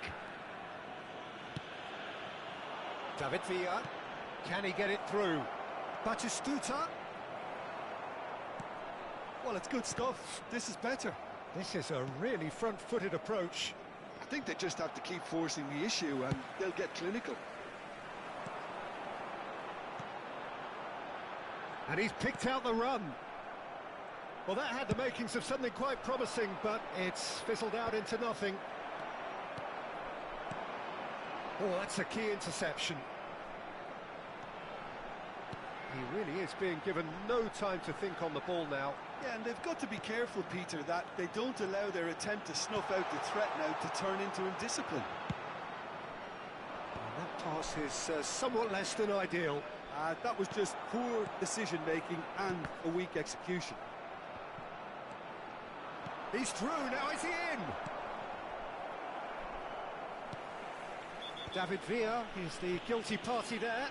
David Villa. Can he get it through? Batistuta. Well, it's good stuff. This is better. This is a really front-footed approach. I think they just have to keep forcing the issue and they'll get clinical. And he's picked out the run. Well, that had the makings of something quite promising, but it's fizzled out into nothing. Oh, that's a key interception. He really is being given no time to think on the ball now. Yeah, and they've got to be careful, Peter, that they don't allow their attempt to snuff out the threat now to turn into indiscipline. And that pass is somewhat less than ideal. That was just poor decision-making and a weak execution. He's through, now is he in? David Villa is the guilty party there.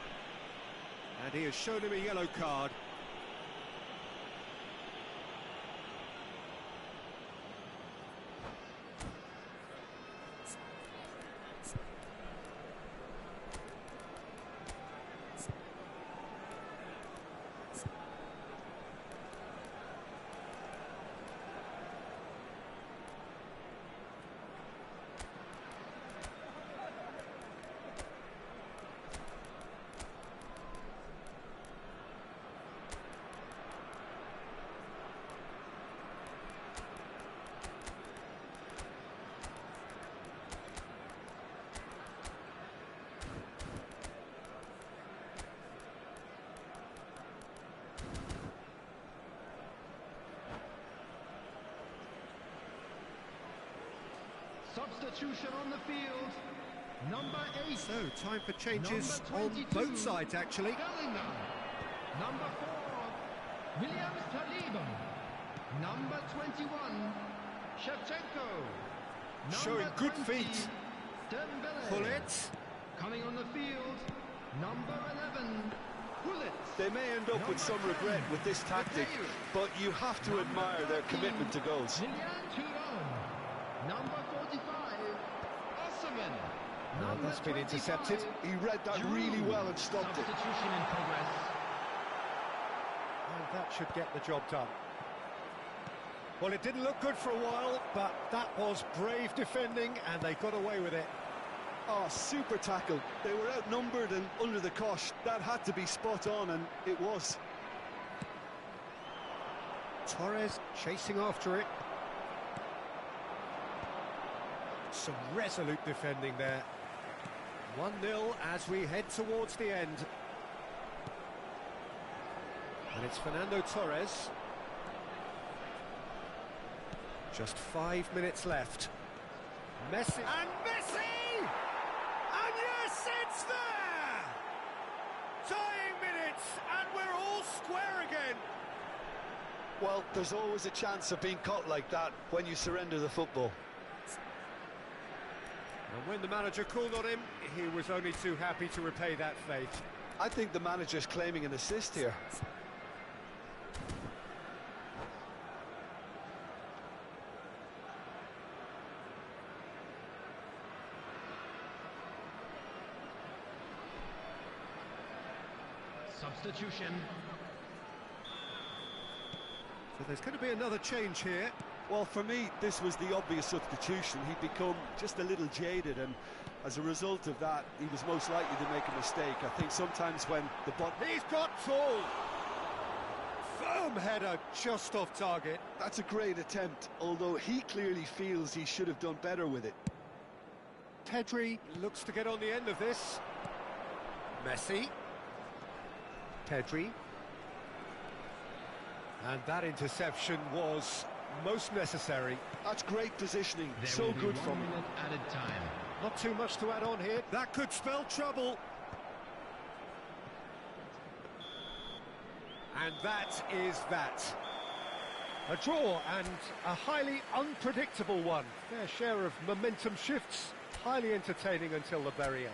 And he has shown him a yellow card. Substitution on the field. Number 8. So, time for changes Number on 22, both sides, actually. Bellingham. Number 4, Williams Saliba. Number 21, Shevchenko. Showing Number good 20, feet. Dembele. Pullet. Coming on the field, number 11, Pullet. They may end up with some regret with this tactic, but you have to admire their commitment to goals. Lilian Thuram. Number 45, Osimen. Well, that's been intercepted. He read that really well and stopped it. Substitution in progress. And that should get the job done. Well, it didn't look good for a while, but that was brave defending, and they got away with it. Oh, super tackle. They were outnumbered and under the cosh. That had to be spot on, and it was. Torres chasing after it. Some resolute defending there. 1-0 as we head towards the end. And it's Fernando Torres. Just 5 minutes left. Messi. And Messi! And yes, it's there! Dying minutes, and we're all square again. Well, there's always a chance of being caught like that when you surrender the football. And when the manager called on him, he was only too happy to repay that faith. I think the manager's claiming an assist here. Substitution. So there's going to be another change here. Well, for me, this was the obvious substitution. He'd become just a little jaded, and as a result of that, he was most likely to make a mistake. I think sometimes when the He's got full. Firm header, just off target. That's a great attempt, although he clearly feels he should have done better with it. Pedri looks to get on the end of this. Messi. Pedri. And that interception was most necessary. That's great positioning, There so will be good 1 from him. minute added time. Not too much to add on here. That could spell trouble. And that is that. A draw and a highly unpredictable one. Fair share of momentum shifts. Highly entertaining until the very end.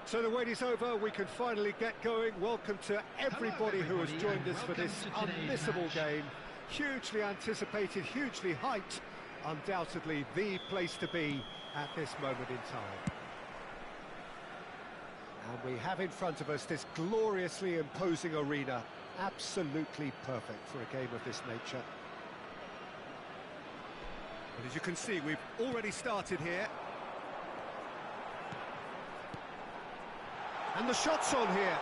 So the wait is over, we can finally get going. Welcome to everybody who has joined us for this unmissable game. Hugely anticipated, hugely hyped. Undoubtedly the place to be at this moment in time. And we have in front of us this gloriously imposing arena. Absolutely perfect for a game of this nature. And as you can see, we've already started here. And the shot's on here.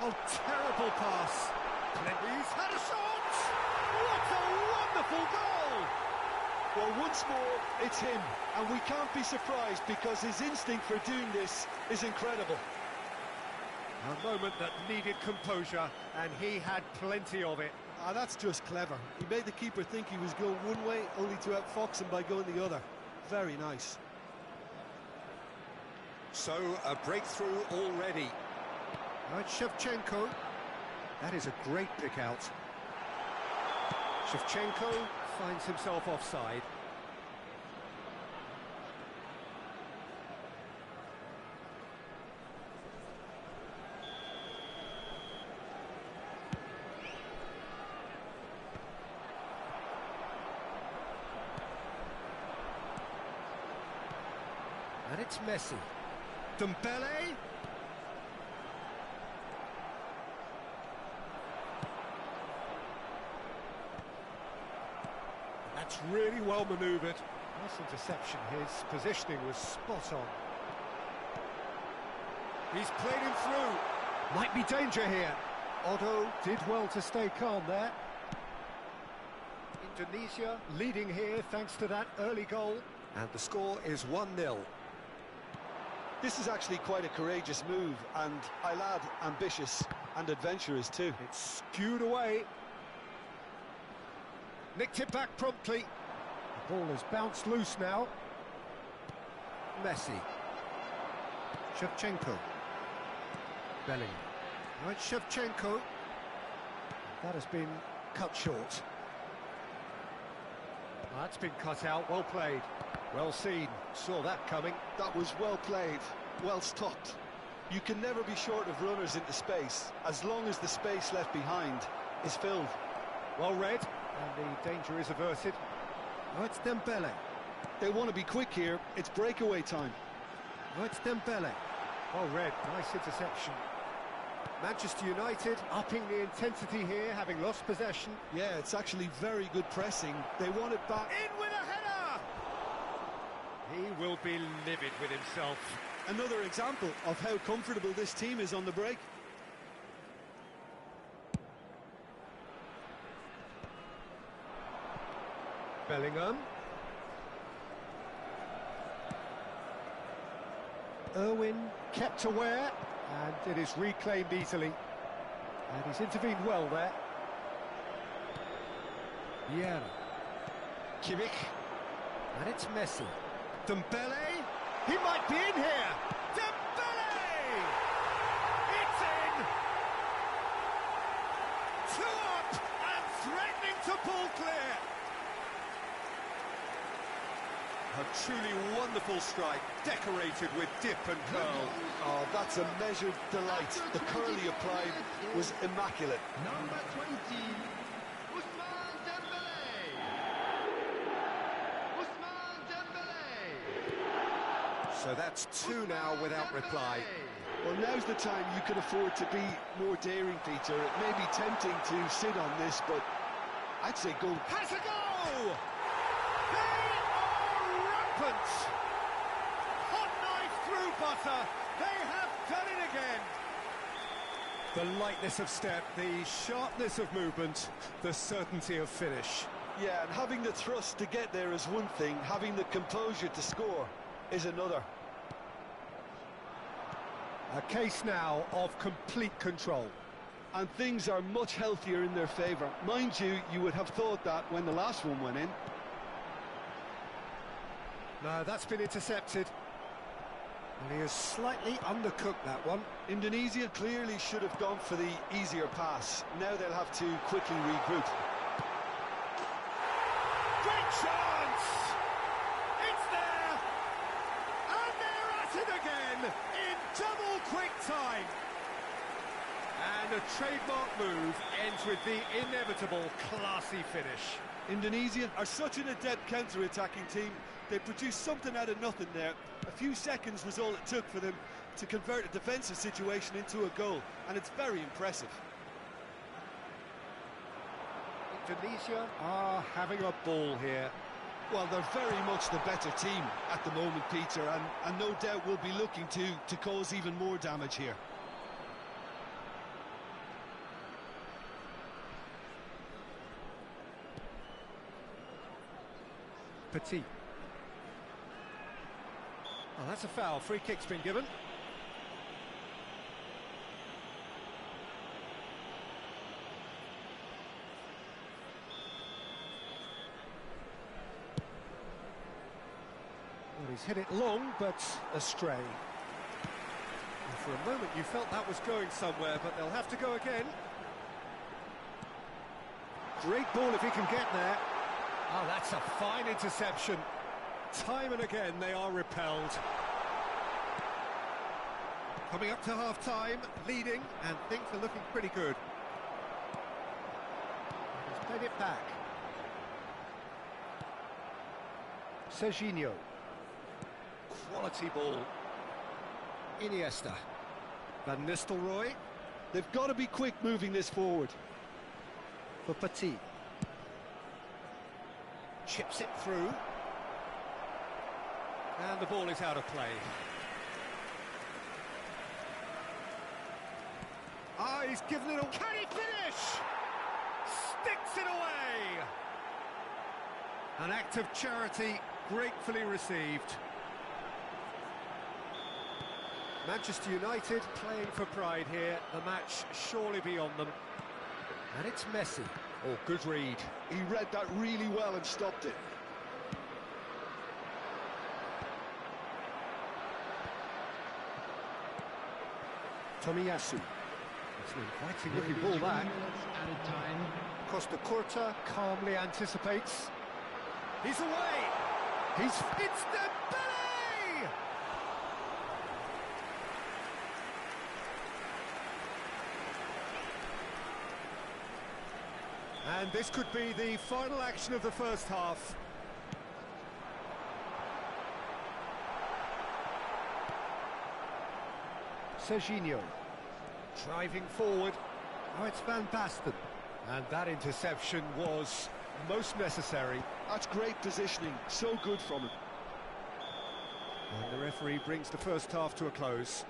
Oh, terrible pass. He's had a shot! What a wonderful goal! Well, once more, it's him, and we can't be surprised because his instinct for doing this is incredible. A moment that needed composure, and he had plenty of it. Ah, that's just clever. He made the keeper think he was going one way, only to outfox him by going the other. Very nice. So, a breakthrough already. Right, Shevchenko. That is a great pick out. Shevchenko finds himself offside. And it's Messi. Dembele. That's really well manoeuvred. Nice interception. His positioning was spot on. He's played him through. Might be danger here. Otto did well to stay calm there. Indonesia leading here thanks to that early goal. And the score is 1-0. This is actually quite a courageous move, and I'll add ambitious and adventurous too. It's skewed away. Nicked it back promptly. The ball has bounced loose now. Messi. Shevchenko. Bellingham. Right, Shevchenko. That has been cut short. That's been cut out, well played. Well seen, saw that coming. That was well played, well stopped. You can never be short of runners into space, as long as the space left behind is filled. Well read, and the danger is averted. Now it's Dembele. They want to be quick here, it's breakaway time. Now it's Dembele. Well read, nice interception. Manchester United upping the intensity here, having lost possession. Yeah, it's actually very good pressing. They want it back. In with a header! He will be livid with himself. Another example of how comfortable this team is on the break. Bellingham. Irwin kept aware, and it is reclaimed easily. And he's intervened well there. Vieira. Kimmich. And it's Messi. Dembele. He might be in here. Dembele! It's in! 2 up and threatening to pull clear. A truly wonderful strike, decorated with dip and curl. Oh, that's a measured delight. The curl he applied was immaculate. Number 20, Ousmane Dembele. Ousmane Dembele. So that's 2 now without reply. Well, now's the time you can afford to be more daring, Peter. It may be tempting to sit on this, but I'd say go. Has a go! They are rampant! Hot knife through butter. They have done it again. The lightness of step, the sharpness of movement, the certainty of finish. Yeah, and having the thrust to get there is one thing. Having the composure to score is another. A case now of complete control. And things are much healthier in their favour. Mind you, you would have thought that when the last one went in. No, that's been intercepted. And he has slightly undercooked that one. Indonesia clearly should have gone for the easier pass. Now they'll have to quickly regroup. Great chance! It's there! And they're at it move ends with the inevitable classy finish. Indonesia are such an adept counter-attacking team. They produced something out of nothing there. A few seconds was all it took for them to convert a defensive situation into a goal, and it's very impressive. Indonesia are having a ball here. Well, they're very much the better team at the moment, Peter, and no doubt will be looking to cause even more damage here. Petit. Oh, that's a foul. Free kick's been given. Well, he's hit it long, but astray. And for a moment you felt that was going somewhere, but they'll have to go again. Great ball if he can get there. Oh, that's a fine interception. Time and again they are repelled. Coming up to half-time, leading, and things are looking pretty good. He's played it back. Serginho. Quality ball. Iniesta. Van Nistelrooy. They've got to be quick moving this forward. For Petit. Chips it through. And the ball is out of play. Ah, he's given it away. Can he finish? Sticks it away. An act of charity gratefully received. Manchester United playing for pride here. The match surely beyond them. And it's Messi. Oh, good read. He read that really well and stopped it. Tomiyasu. It's an inviting looking ball that. Added time. Costa Curta calmly anticipates. He's away! It's Dembele! And this could be the final action of the first half. Serginho driving forward. Oh, it's Van Basten. And that interception was most necessary. That's great positioning, so good from him. And the referee brings the first half to a close.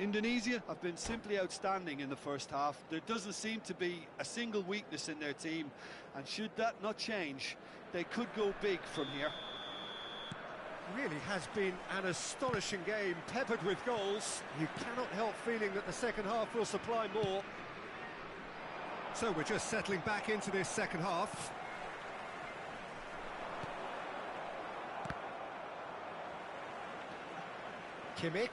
Indonesia have been simply outstanding in the first half. There doesn't seem to be a single weakness in their team, and should that not change, they could go big from here. Really has been an astonishing game, peppered with goals. You cannot help feeling that the second half will supply more. So we're just settling back into this second half. Kimmich.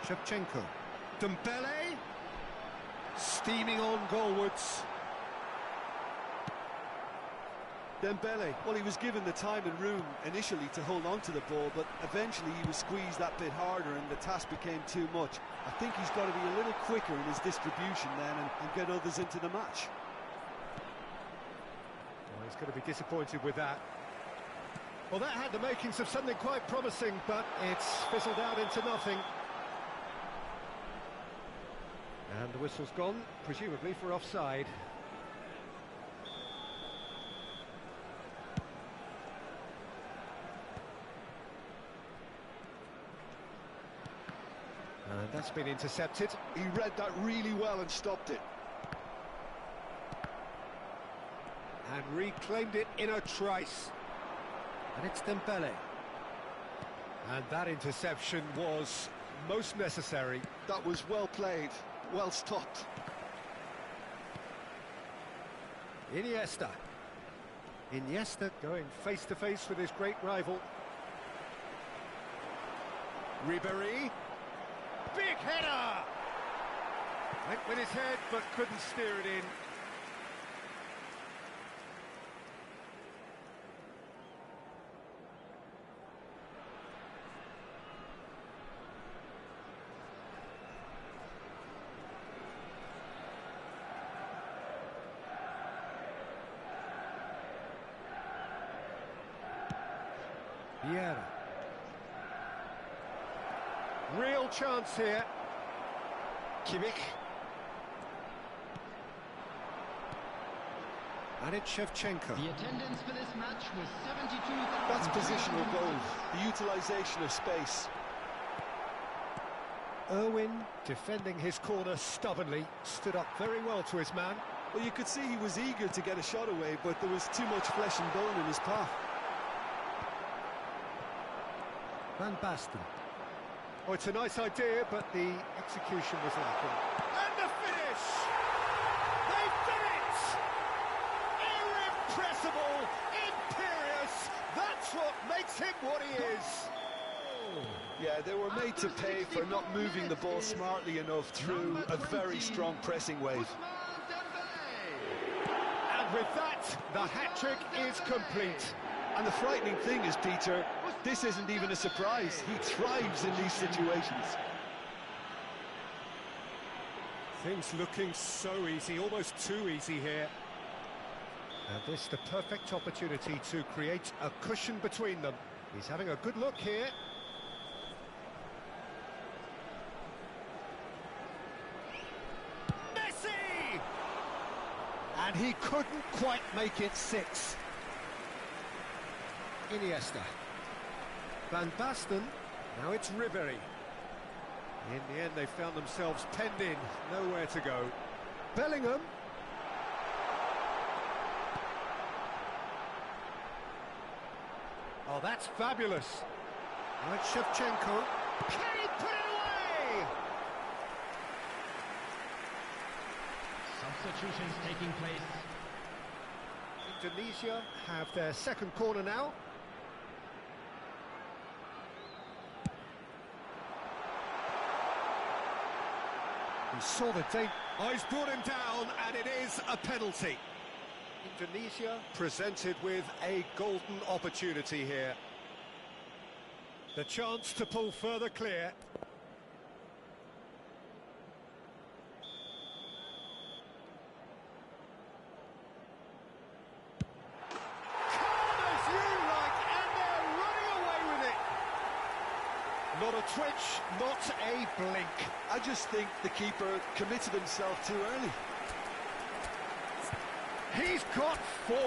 Shevchenko. Dembele. Steaming on goalwards. Dembele, well, he was given the time and room initially to hold on to the ball, but eventually he was squeezed that bit harder and the task became too much. I think he's got to be a little quicker in his distribution then and get others into the match. Well, he's going to be disappointed with that. Well, that had the makings of something quite promising, but it's fizzled out into nothing. And the whistle's gone, presumably for offside. And that's been intercepted. He read that really well and stopped it. And reclaimed it in a trice. And it's Dembele. And that interception was most necessary. That was well played, well stopped. Iniesta. Iniesta going face-to-face with his great rival. Ribéry. Big header! Went with his head, but couldn't steer it in. Vieira. Real chance here. Kimmich. And it's Shevchenko. The attendance for this match was 72,000. That's positional goals, the utilisation of space. Irwin, defending his corner stubbornly, stood up very well to his man. Well, you could see he was eager to get a shot away, but there was too much flesh and bone in his path. Van Basten. Oh, it's a nice idea, but the execution was lacking. And the finish! They've done it! Irrepressible, imperious, that's what makes him what he is. Yeah, they were made to pay for not moving the ball smartly enough through a very strong pressing wave. And with that, the hat-trick is complete. And the frightening thing is, Peter, this isn't even a surprise. He thrives in these situations. Things looking so easy, almost too easy here. And this the perfect opportunity to create a cushion between them. He's having a good look here. Messi! And he couldn't quite make it 6. Iniesta. Van Basten. Now it's Ribery. In the end, they found themselves penned in, nowhere to go. Bellingham. Oh, that's fabulous. Now it's Shevchenko. Can he put it away? Substitutions taking place. Indonesia have their second corner now. He saw the danger. Oh, he's brought him down, and it is a penalty. Indonesia presented with a golden opportunity here. The chance to pull further clear. Calm as you like, and they're running away with it. Not a twitch, not a blink. I just think the keeper committed himself too early. He's got 4.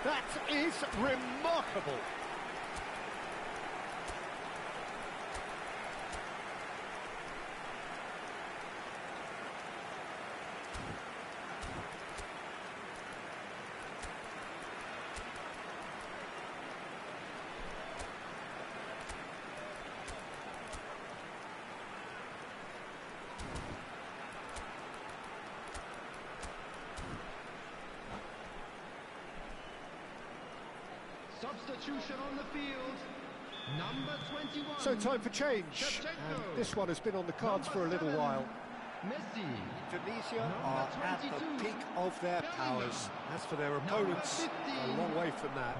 That is remarkable. Substitution on the field. Number 21. So time for change. Shevchenko. And this one has been on the cards for a little while. Messi. Indonesia are at the peak of their powers. As for their opponents, a long way from that.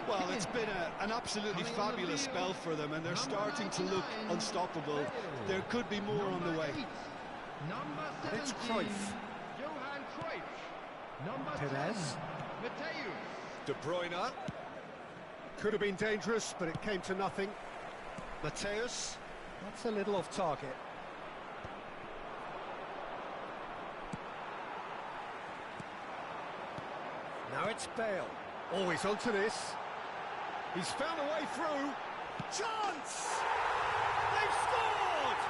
Well, it's been an absolutely fabulous spell for them, and they're starting to look unstoppable. There could be more on the way. Number It's 17. Cruyff. Johan Cruyff. Number Perez. 10. Mateus. De Bruyne. Could have been dangerous, but it came to nothing. Mateus. That's a little off target. Now it's Bale. Always onto this. He's found a way through. Chance! They've scored!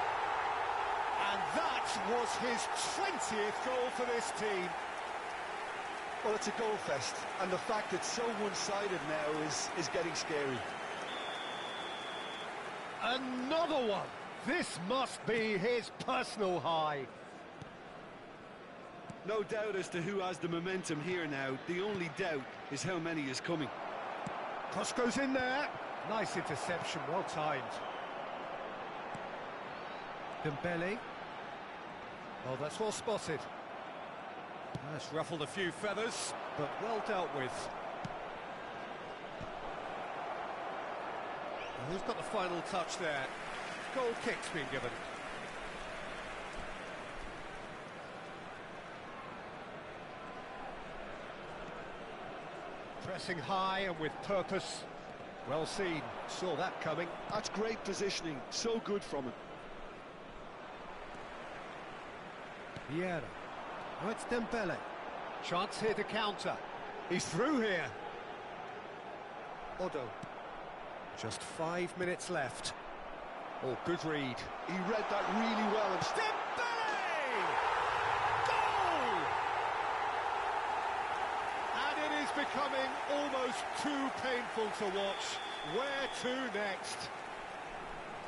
And that was his 20th goal for this team. Well, it's a goal fest, and the fact it's so one-sided now is getting scary. Another one! This must be his personal high. No doubt as to who has the momentum here now. The only doubt is how many is coming. Cross goes in there. Nice interception, well timed. Dembele. Oh, that's well spotted. That's ruffled a few feathers, but well dealt with. And who's got the final touch there? Goal kick's been given. Pressing high and with purpose. Well seen, saw that coming. That's great positioning, so good from him. Vieira. Now it's Dembele. Chance here to counter. He's through here. Odo. Just 5 minutes left. Oh, good read. He read that really well. And Dembele! Goal! And it is becoming almost too painful to watch. Where to next?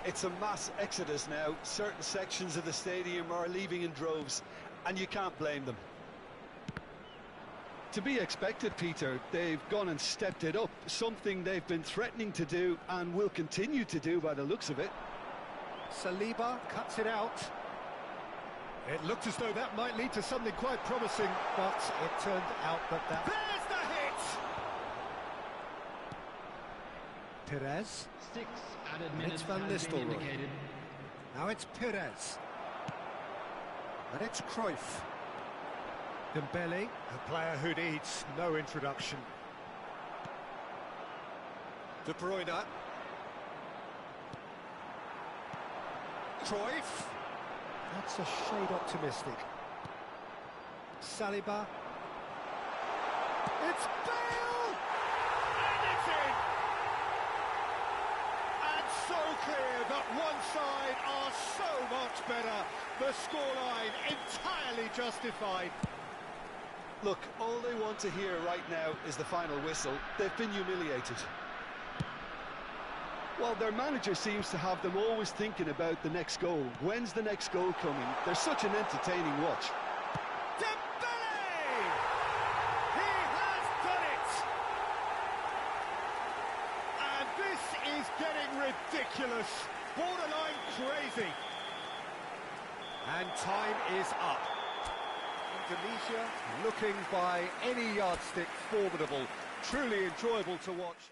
it's a mass exodus now. Certain sections of the stadium are leaving in droves, and you can't blame them. To be expected, Peter. They've gone and stepped it up, something they've been threatening to do and will continue to do by the looks of it. Saliba cuts it out. It looked as though that might lead to something quite promising, but it turned out that... There's the hit! Perez. 6 added And minutes it's Van has been Nistelrooy. indicated. Now it's Perez. And it's Cruyff. Dembele, a player who needs no introduction. De Bruyne. Cruyff. That's a shade optimistic. Saliba. It's Bale! And it's in! And so clear that one side are so much better. The scoreline entirely justified. Look, all they want to hear right now is the final whistle. They've been humiliated. Well, their manager seems to have them always thinking about the next goal. When's the next goal coming? They're such an entertaining watch. Dembele! He has done it! And this is getting ridiculous, borderline crazy. And time is up. Indonesia looking by any yardstick formidable, truly enjoyable to watch.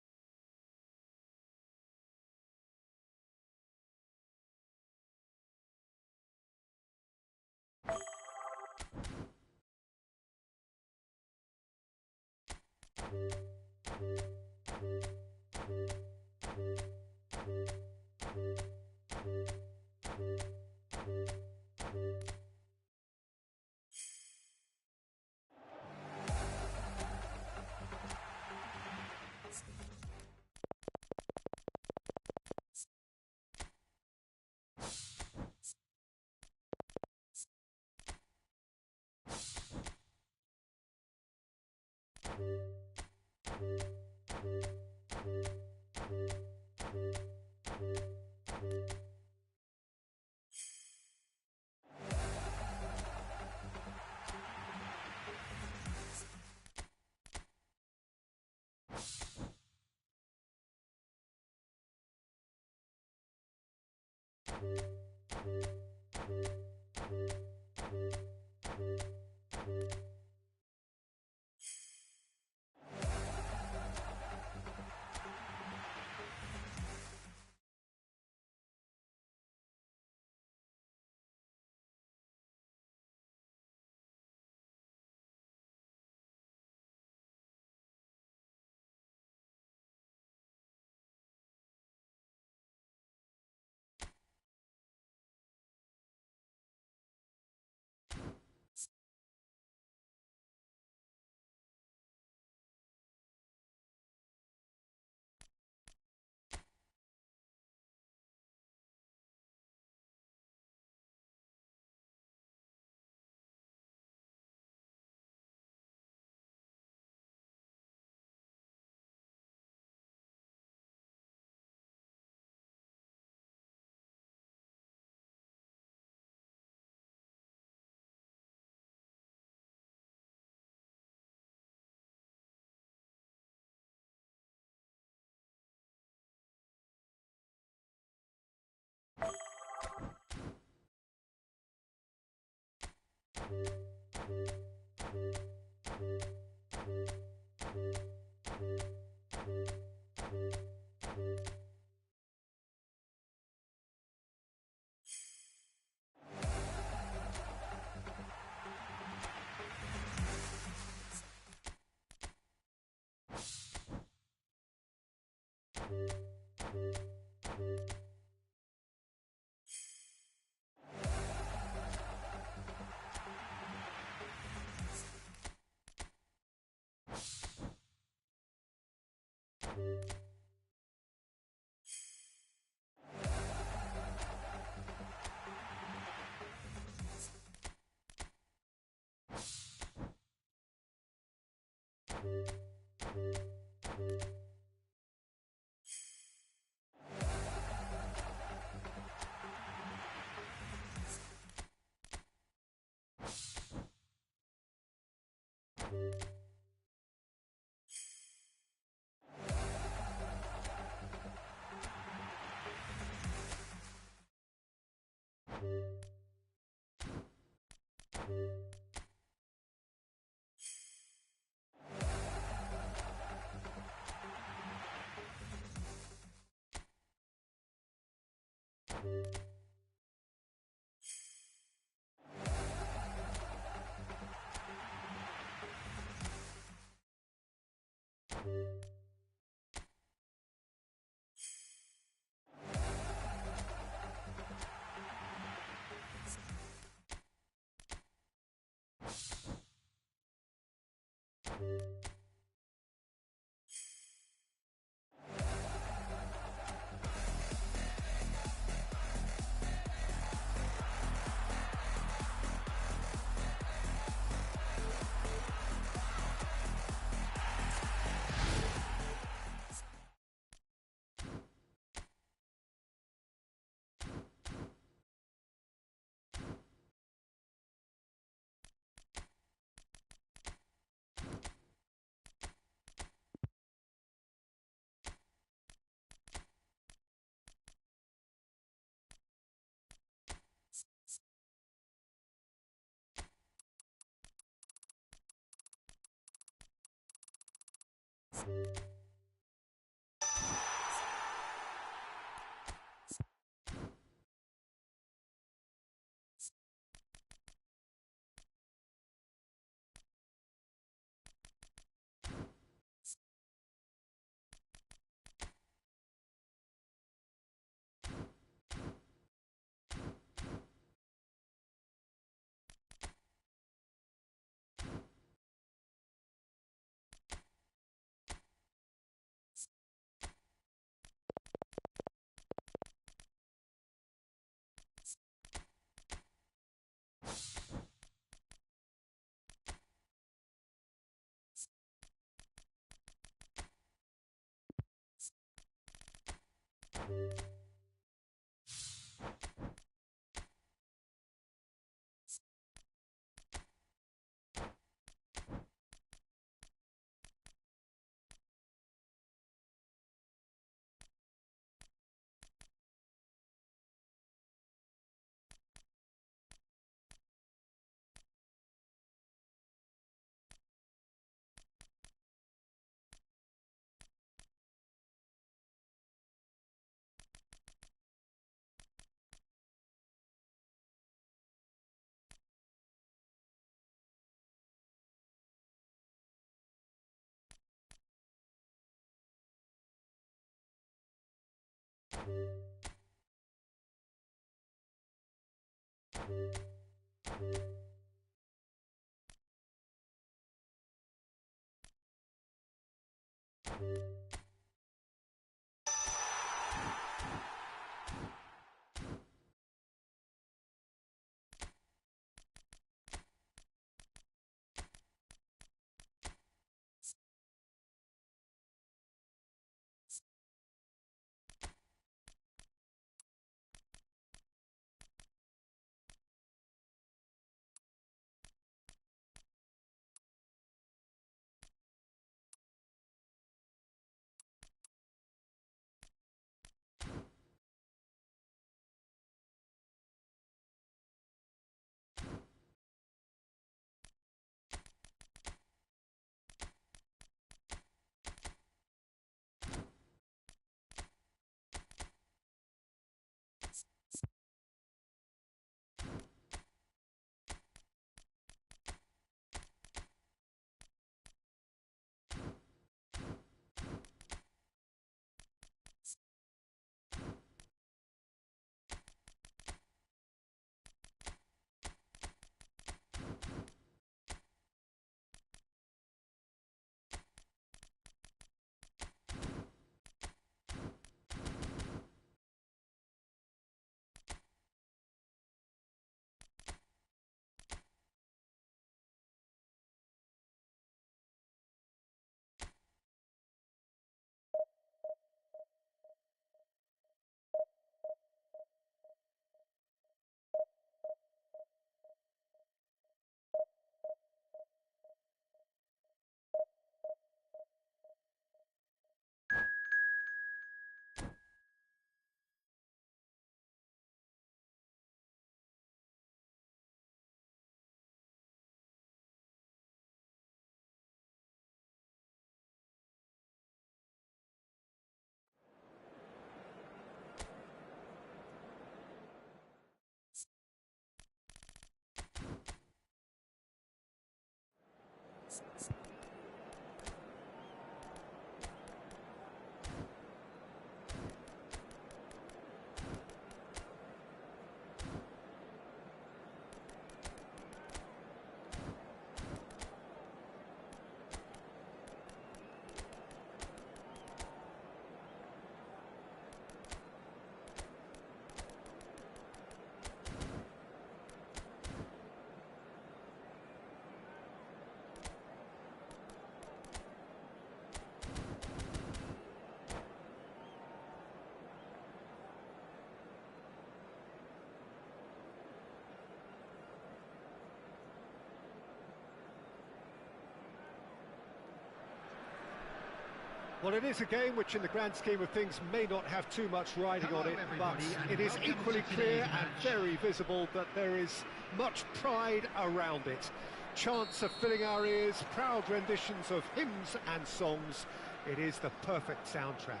Well, it is a game which in the grand scheme of things may not have too much riding on it, but it is equally clear and very visible that there is much pride around it. Chants of filling our ears, proud renditions of hymns and songs. It is the perfect soundtrack.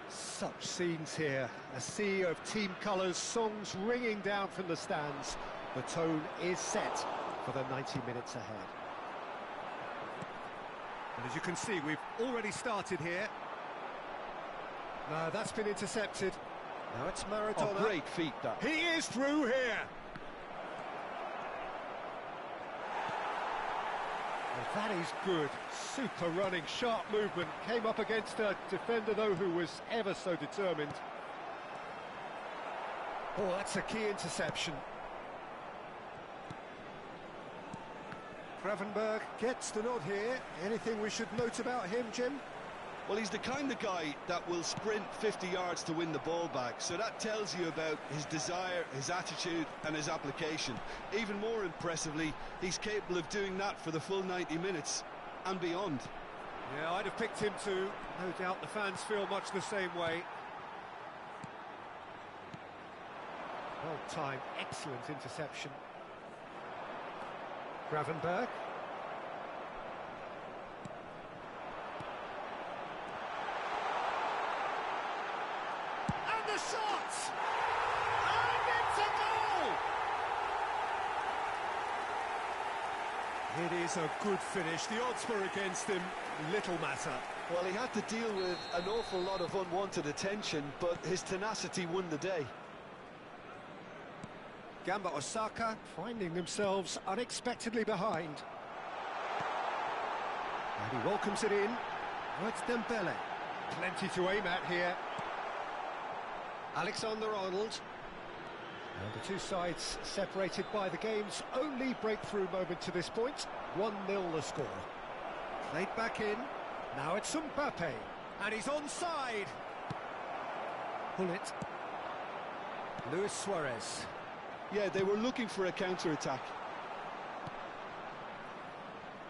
Such scenes here, a sea of team colours, songs ringing down from the stands. The tone is set for the 90 minutes ahead. And as you can see, we've already started here. No, that's been intercepted. Now it's Maradona. Oh, great feat, that. He is through here. And that is good. Super running, sharp movement. Came up against a defender, though, who was ever so determined. Oh, that's a key interception. Gravenberg gets the nod here. Anything we should note about him, Jim? Well, he's the kind of guy that will sprint 50 yards to win the ball back, so that tells you about his desire, his attitude and his application. Even more impressively, he's capable of doing that for the full 90 minutes and beyond. Yeah, I'd have picked him too. No doubt the fans feel much the same way. Well timed, excellent interception. Gravenberg. And the shot! And it's a goal! It is a good finish. The odds were against him. Little matter. Well, he had to deal with an awful lot of unwanted attention, but his tenacity won the day. Gamba Osaka finding themselves unexpectedly behind. And he welcomes it in. Oh, it's Dembele. Plenty to aim at here. Alexander-Arnold. And the two sides separated by the game's only breakthrough moment to this point. 1-0 the score. Played back in. Now it's Mbappe. And he's onside. Pull it. Luis Suarez. Yeah, they were looking for a counter-attack.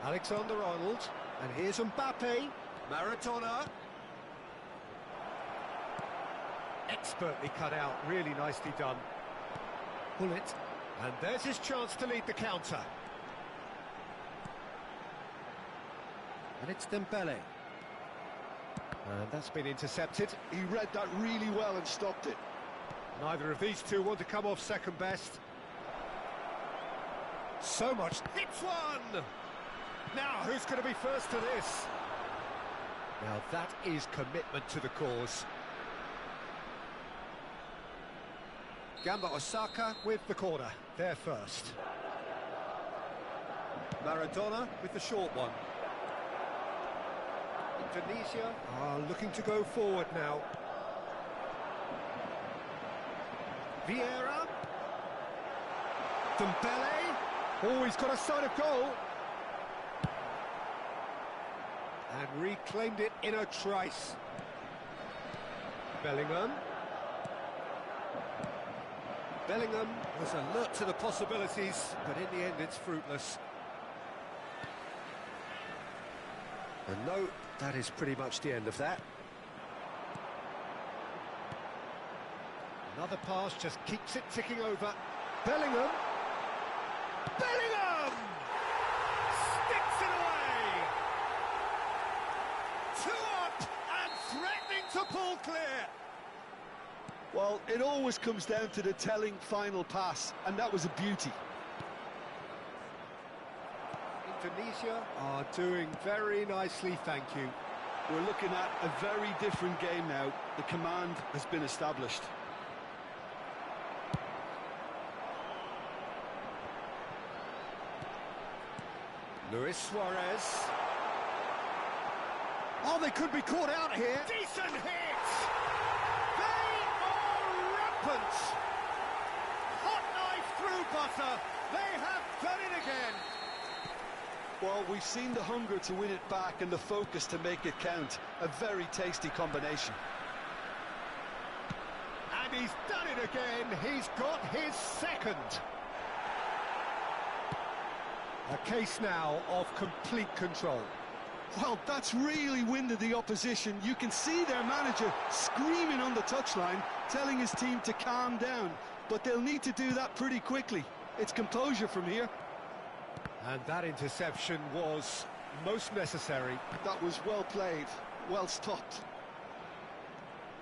Alexander-Arnold, and here's Mbappe, Maradona. Expertly cut out, really nicely done. Pull it, and there's his chance to lead the counter. And it's Dembele. And that's been intercepted. He read that really well and stopped it. Neither of these two want to come off second best. So much. Hits one! Now, who's going to be first to this? Now, that is commitment to the cause. Gamba Osaka with the corner. They're first. Maradona with the short one. Indonesia are looking to go forward now. Vieira. Dembele. Oh, he's got a sight of goal. And reclaimed it in a trice. Bellingham. Bellingham was alert to the possibilities, but in the end it's fruitless. And no, that is pretty much the end of that. Another pass just keeps it ticking over. Bellingham. Bellingham! Sticks it away! 2 up and threatening to pull clear. Well, it always comes down to the telling final pass, and that was a beauty. Tunisia are doing very nicely, thank you. We're looking at a very different game now. The command has been established. Luis Suarez. Oh, they could be caught out here. Decent hit! They are rampant! Hot knife through butter. They have done it again. Well, we've seen the hunger to win it back and the focus to make it count. A very tasty combination. And he's done it again. He's got his second. A case now of complete control. Well, that's really winded the opposition. You can see their manager screaming on the touchline, telling his team to calm down. But they'll need to do that pretty quickly. It's composure from here. And that interception was most necessary. That was well played, well stopped.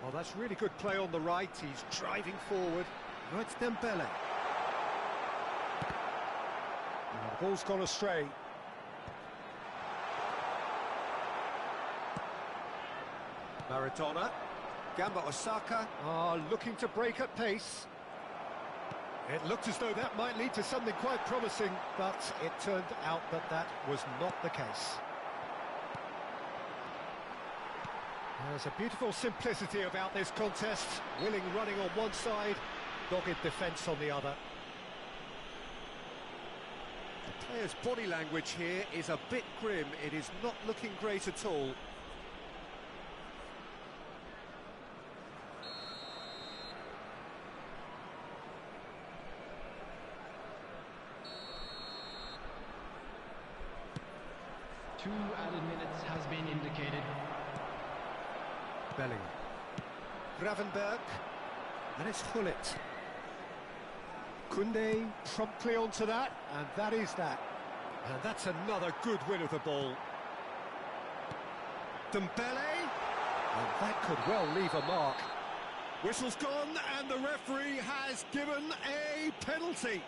Well, that's really good play on the right. He's driving forward. Now it's Dembele. And the ball's gone astray. Maradona. Gamba Osaka are looking to break at pace. It looked as though that might lead to something quite promising, but it turned out that that was not the case. There's a beautiful simplicity about this contest. Willing running on one side, dogged defence on the other. The player's body language here is a bit grim. It is not looking great at all. Two added minutes has been indicated. Bellingham. Gravenberg. And it's Gullit. Koundé promptly onto that, and that is that. And that's another good win of the ball. Dembele. And that could well leave a mark. Whistle's gone, and the referee has given a penalty.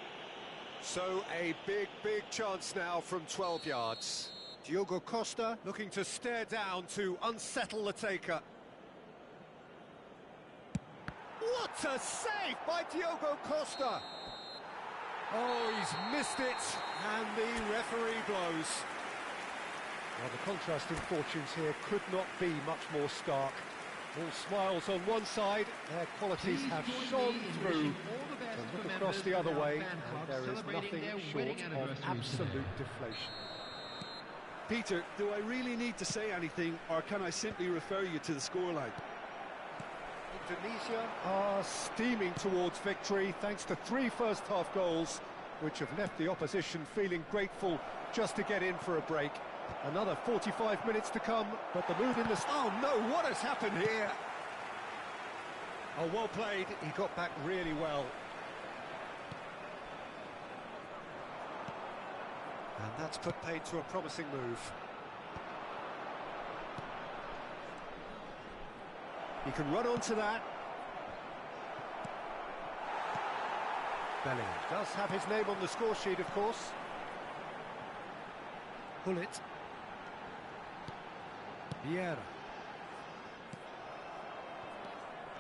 So a big, big chance now from 12 yards. Diogo Costa looking to stare down to unsettle the taker. What a save by Diogo Costa! Oh, he's missed it, and the referee blows. Well, the contrast in fortunes here could not be much more stark. All smiles on one side, their qualities have shone through. And look across the other way, and there is nothing short of absolute deflation. Peter, do I really need to say anything, or can I simply refer you to the scoreline? Indonesia are steaming towards victory thanks to 3 first-half goals, which have left the opposition feeling grateful just to get in for a break. Another 45 minutes to come, but the move in the... Oh no, what has happened here? Oh, well played, he got back really well. And that's put paid to a promising move. He can run onto that. Bellingham does have his name on the score sheet, of course. Gullit. Vieira.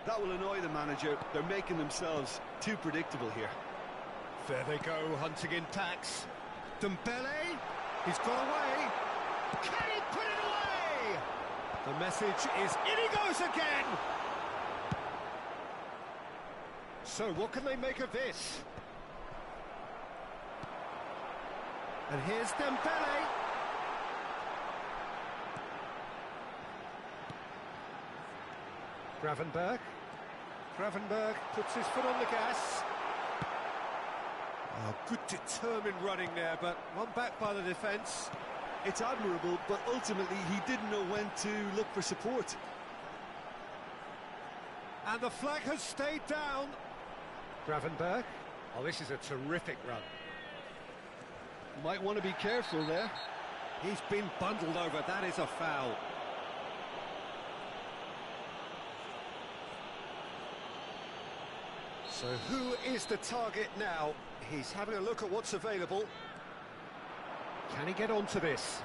That will annoy the manager. They're making themselves too predictable here. There they go, hunting in packs. Dembele, he's got away. Can he put it away? The message is, in he goes again! So what can they make of this? And here's Dembele. Gravenberg. Gravenberg puts his foot on the gas. Oh, good determined running there, but one back by the defence. It's admirable, but ultimately he didn't know when to look for support. And the flag has stayed down. Gravenberg. Oh, this is a terrific run. Might want to be careful there. He's been bundled over. That is a foul. So who is the target now? He's having a look at what's available. Can he get onto this?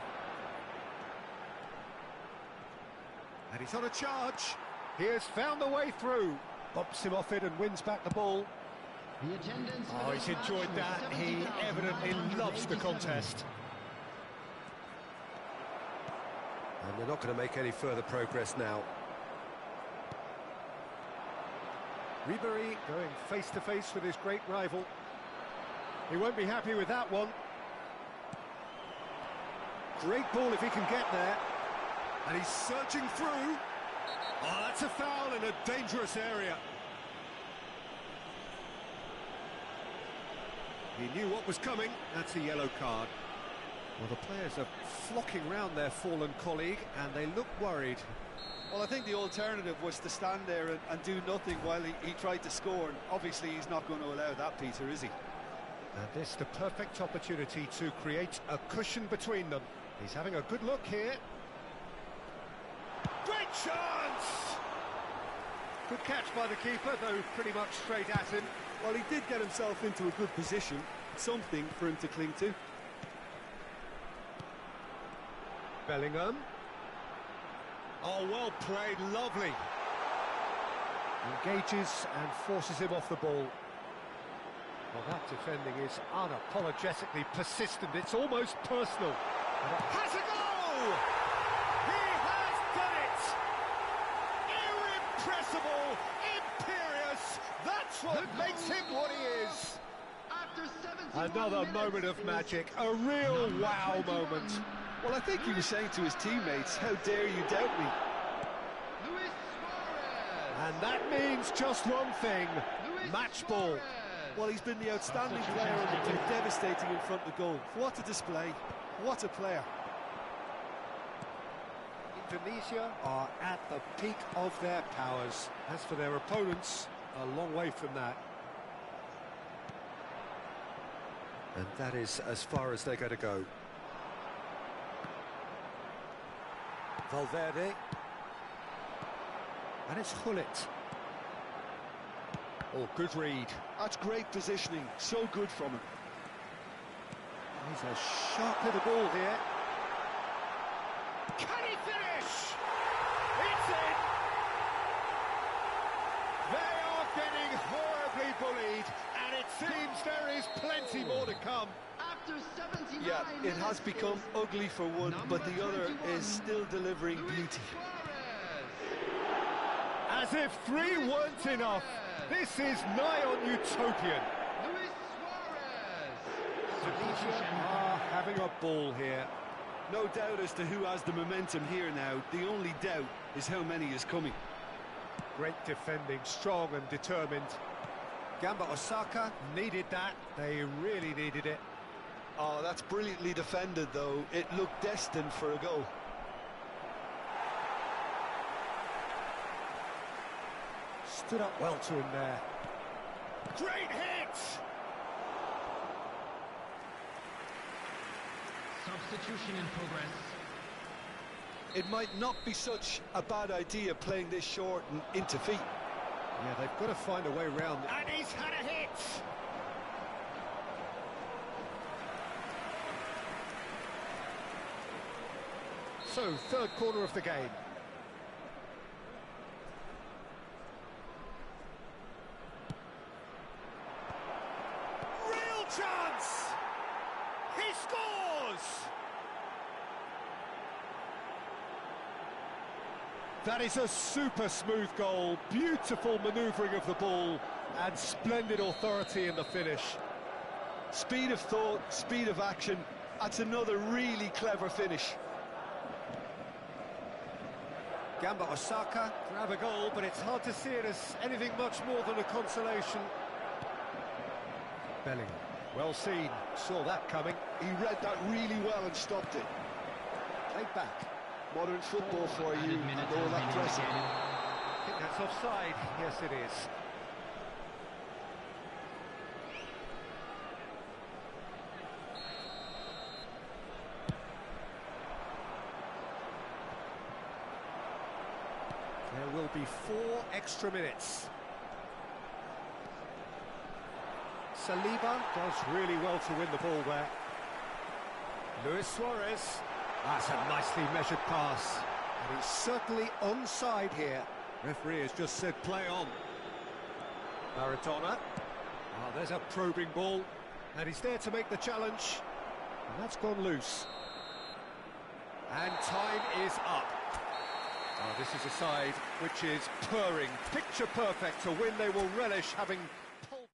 And he's on a charge. He has found a way through. Bumps him off it and wins back the ball. The attendance for Oh, this he's match enjoyed was that. He evidently loves the 70,187. contest. And they're not going to make any further progress now. Ribery going face-to-face with his great rival. He won't be happy with that one. Great ball if he can get there. And he's searching through. Oh, that's a foul in a dangerous area. He knew what was coming. That's a yellow card. Well, the players are flocking round their fallen colleague, and they look worried. Well, I think the alternative was to stand there and do nothing while he tried to score. And obviously, he's not going to allow that, Peter, is he? And this the perfect opportunity to create a cushion between them. He's having a good look here. Great chance! Good catch by the keeper, though pretty much straight at him. Well, he did get himself into a good position, something for him to cling to. Bellingham. Oh, well played, lovely. Engages and forces him off the ball. Well, that defending is unapologetically persistent. It's almost personal. And it has a goal! He has done it! Irrepressible, imperious. That's what makes him what he is. After 71 Another minutes, moment of it was magic, a real number wow 21, moment. Well, I think he was saying to his teammates, how dare you doubt me? Luis Suarez. And that means just one thing, Luis match ball. Suarez. Well, he's been the outstanding player and been devastating in front of the goal. What a display. What a player. Indonesia are at the peak of their powers. As for their opponents, a long way from that. And that is as far as they're going to go. Valverde. And it's Hullet. Oh, good read. That's great positioning. So good from him. He's a sharp little ball here. Can he finish? It's in! They are getting horribly bullied, and it seems there is plenty more to come. After 79 Yeah, it has minutes, become is ugly for one, but the other 21, is still delivering Luis beauty. Suarez. As if three weren't enough. This is nigh on utopian. Luis Suarez. Indonesia are having a ball here. No doubt as to who has the momentum here now. The only doubt is how many is coming. Great defending, strong and determined. Gamba Osaka needed that. They really needed it. Oh, that's brilliantly defended, though. It looked destined for a goal. Stood up well to him there. Great hit! Substitution in progress. It might not be such a bad idea playing this short and into feet. Yeah, they've got to find a way around it. And he's had a hit! So, third corner of the game. Real chance! He scores! That is a super smooth goal, beautiful manoeuvring of the ball, and splendid authority in the finish. Speed of thought, speed of action. That's another really clever finish. Gamba Osaka grab a goal, but it's hard to see it as anything much more than a consolation. Bellingham, well seen, saw that coming. He read that really well and stopped it. Played back. Modern football for you, and all that pressing. I think that's offside. Yes, it is. There will be 4 extra minutes. Saliba does really well to win the ball there. Luis Suarez. That's a nicely measured pass. And he's certainly onside here. Referee has just said play on. Maradona. Oh, there's a probing ball. And he's there to make the challenge. And that's gone loose. And time is up. Oh, this is a side which is purring, picture perfect, a win they will relish having pulled.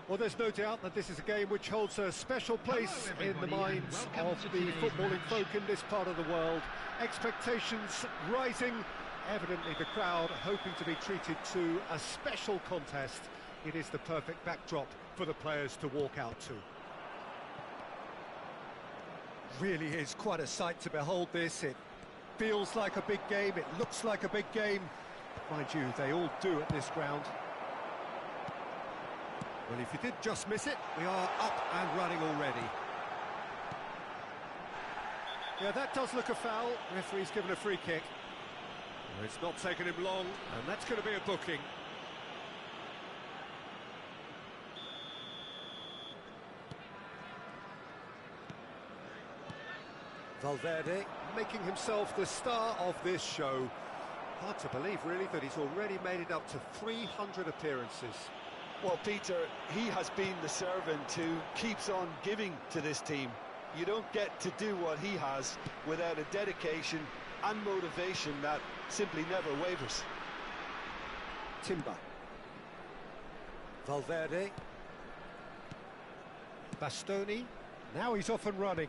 Well, there's no doubt that this is a game which holds a special place Hello, in the everybody, and minds welcome of to the today's footballing match. folk in this part of the world. Expectations rising, evidently the crowd hoping to be treated to a special contest. It is the perfect backdrop for the players to walk out to. Really is quite a sight to behold this. It feels like a big game, it looks like a big game. Mind you, they all do at this ground. Well, if you did just miss it, we are up and running already. Yeah, that does look a foul. Referee's given a free kick. Well, it's not taken him long, and that's going to be a booking. Valverde making himself the star of this show. Hard to believe, really, that he's already made it up to 300 appearances. Well, Peter, he has been the servant who keeps on giving to this team. You don't get to do what he has without a dedication and motivation that simply never wavers. Timber. Valverde. Bastoni. Now he's off and running.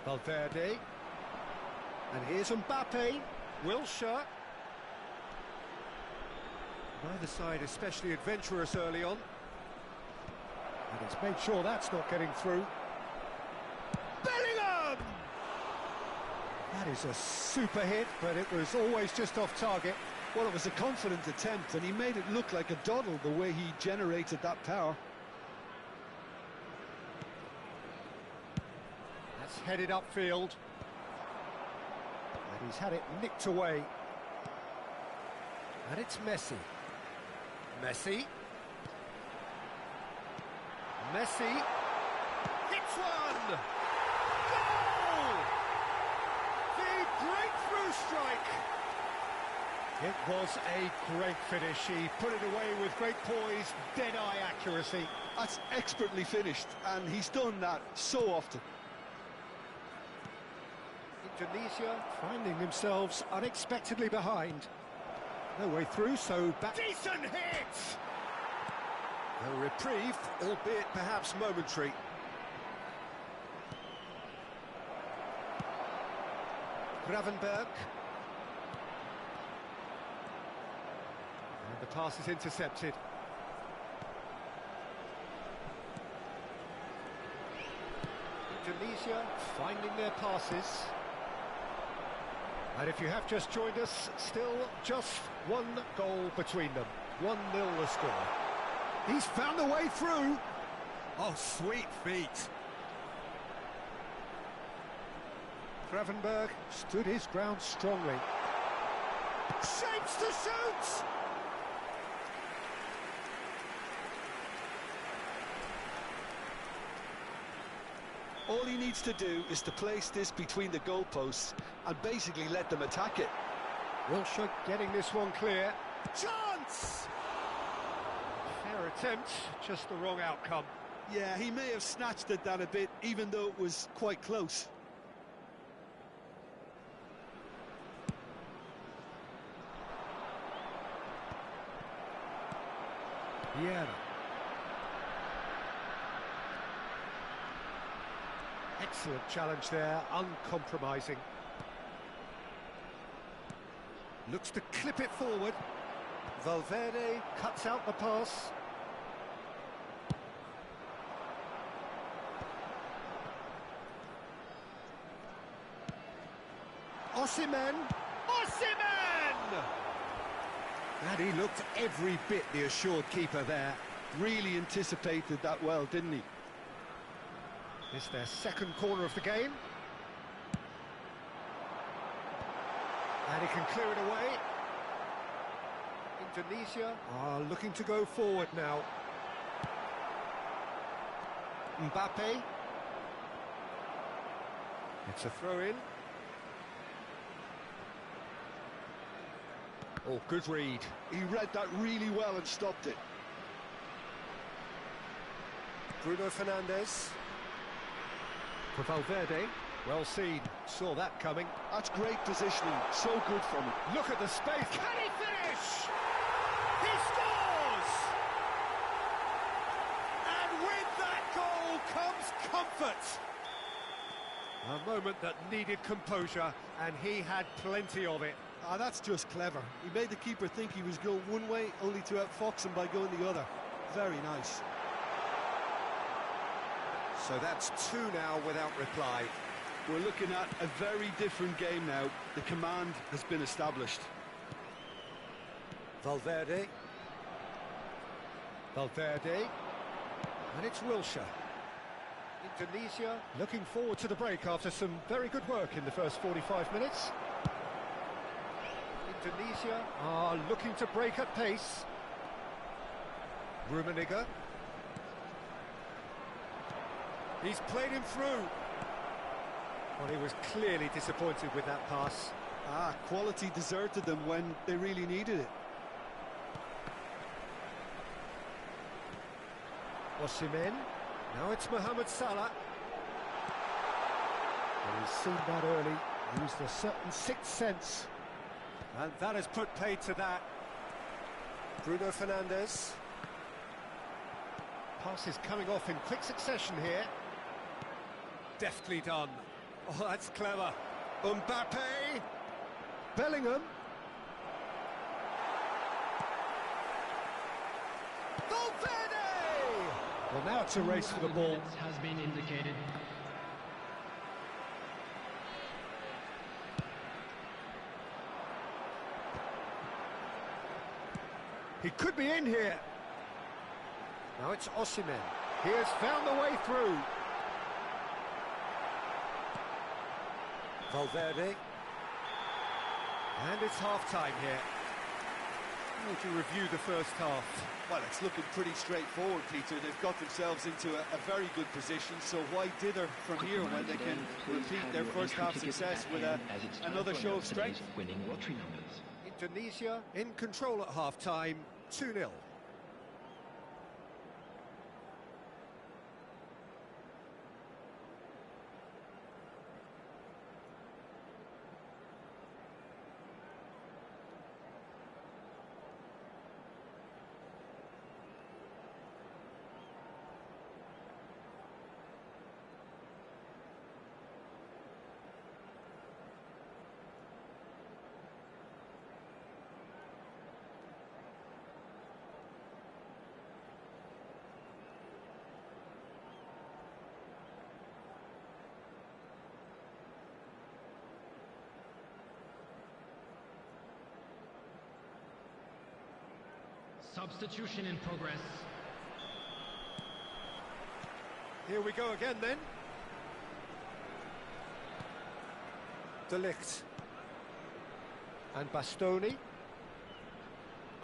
Valverde. And here's Mbappe. Wilshere. Neither side especially adventurous early on. And it's made sure that's not getting through. Bellingham! That is a super hit, but it was always just off target. Well, it was a confident attempt, and he made it look like a doddle the way he generated that power. That's headed upfield. And he's had it nicked away. And it's Messi. Messi. Messi. Hits one! Goal! The breakthrough strike! It was a great finish. He put it away with great poise, dead-eye accuracy. That's expertly finished, and he's done that so often. Indonesia finding themselves unexpectedly behind. No way through, so back. Decent hit! A reprieve, albeit perhaps momentary. Gravenberg. And the pass is intercepted. Indonesia finding their passes. And if you have just joined us, still just one goal between them. 1-0 the score. He's found a way through. Oh, sweet feet. Gravenberg stood his ground strongly. Shapes to shoot! All he needs to do is to place this between the goalposts and basically let them attack it. Wilshere getting this one clear. Chance! Fair attempt, just the wrong outcome. Yeah, he may have snatched at that a bit, even though it was quite close. Vieira. Excellent challenge there, uncompromising. Looks to clip it forward. Valverde cuts out the pass. Osimen! Osimen! And he looked every bit the assured keeper there. Really anticipated that well, didn't he? This is their second corner of the game. And he can clear it away. Indonesia are looking to go forward now. Mbappe. It's a throw-in. Oh, good read. He read that really well and stopped it. Bruno Fernandes. For Valverde. Well seen, saw that coming. That's great positioning, so good from him. Look at the space, can he finish? He scores! And with that goal comes comfort. A moment that needed composure, and he had plenty of it. Ah, that's just clever. He made the keeper think he was going one way, only to outfox him by going the other. Very nice. So that's two now without reply. We're looking at a very different game now. The command has been established. Valverde. And it's Wilshere. Indonesia looking forward to the break after some very good work in the first 45 minutes. Indonesia are looking to break at pace. Rummenigge. He's played him through. Well, he was clearly disappointed with that pass. Ah, quality deserted them when they really needed it. Osimen. Now it's Mohamed Salah. And he's seen that early, used a certain sixth sense. And that has put paid to that. Bruno Fernandes. Passes coming off in quick succession here. Deftly done. Oh, that's clever. Mbappe. Bellingham. Valverde! Well, now it's a race for the ball. Has been indicated. He could be in here. Now it's Osimen. He has found the way through. Valverde. And it's half-time here. How would you review the first half? Well, it's looking pretty straightforward, Peter. They've got themselves into a very good position, so why dither from here when they can repeat their first half success with another show of strength? Indonesia in control at half-time, 2-0. Substitution in progress. Here we go again then. De Ligt. And Bastoni.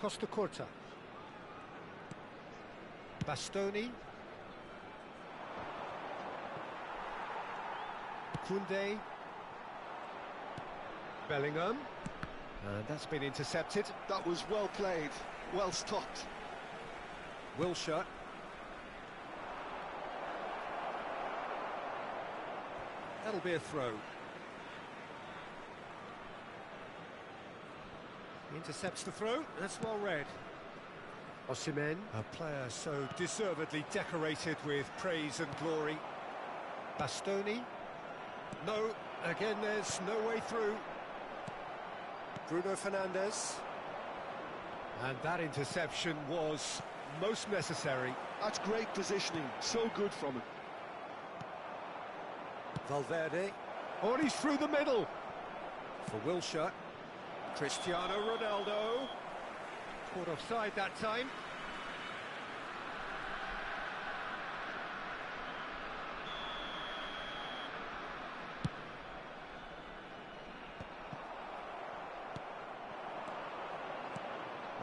Costa Curta. Bastoni. Koundé. Bellingham. And that's been intercepted. That was well played, well stopped. Wilshere. That'll be a throw. He intercepts the throw, that's well read. Osimen, a player so deservedly decorated with praise and glory. Bastoni. No, again there's no way through. Bruno Fernandes. And that interception was most necessary. That's great positioning, so good from him. Valverde. Oh, and he's through the middle. For Wilshere. Cristiano Ronaldo. Caught offside that time.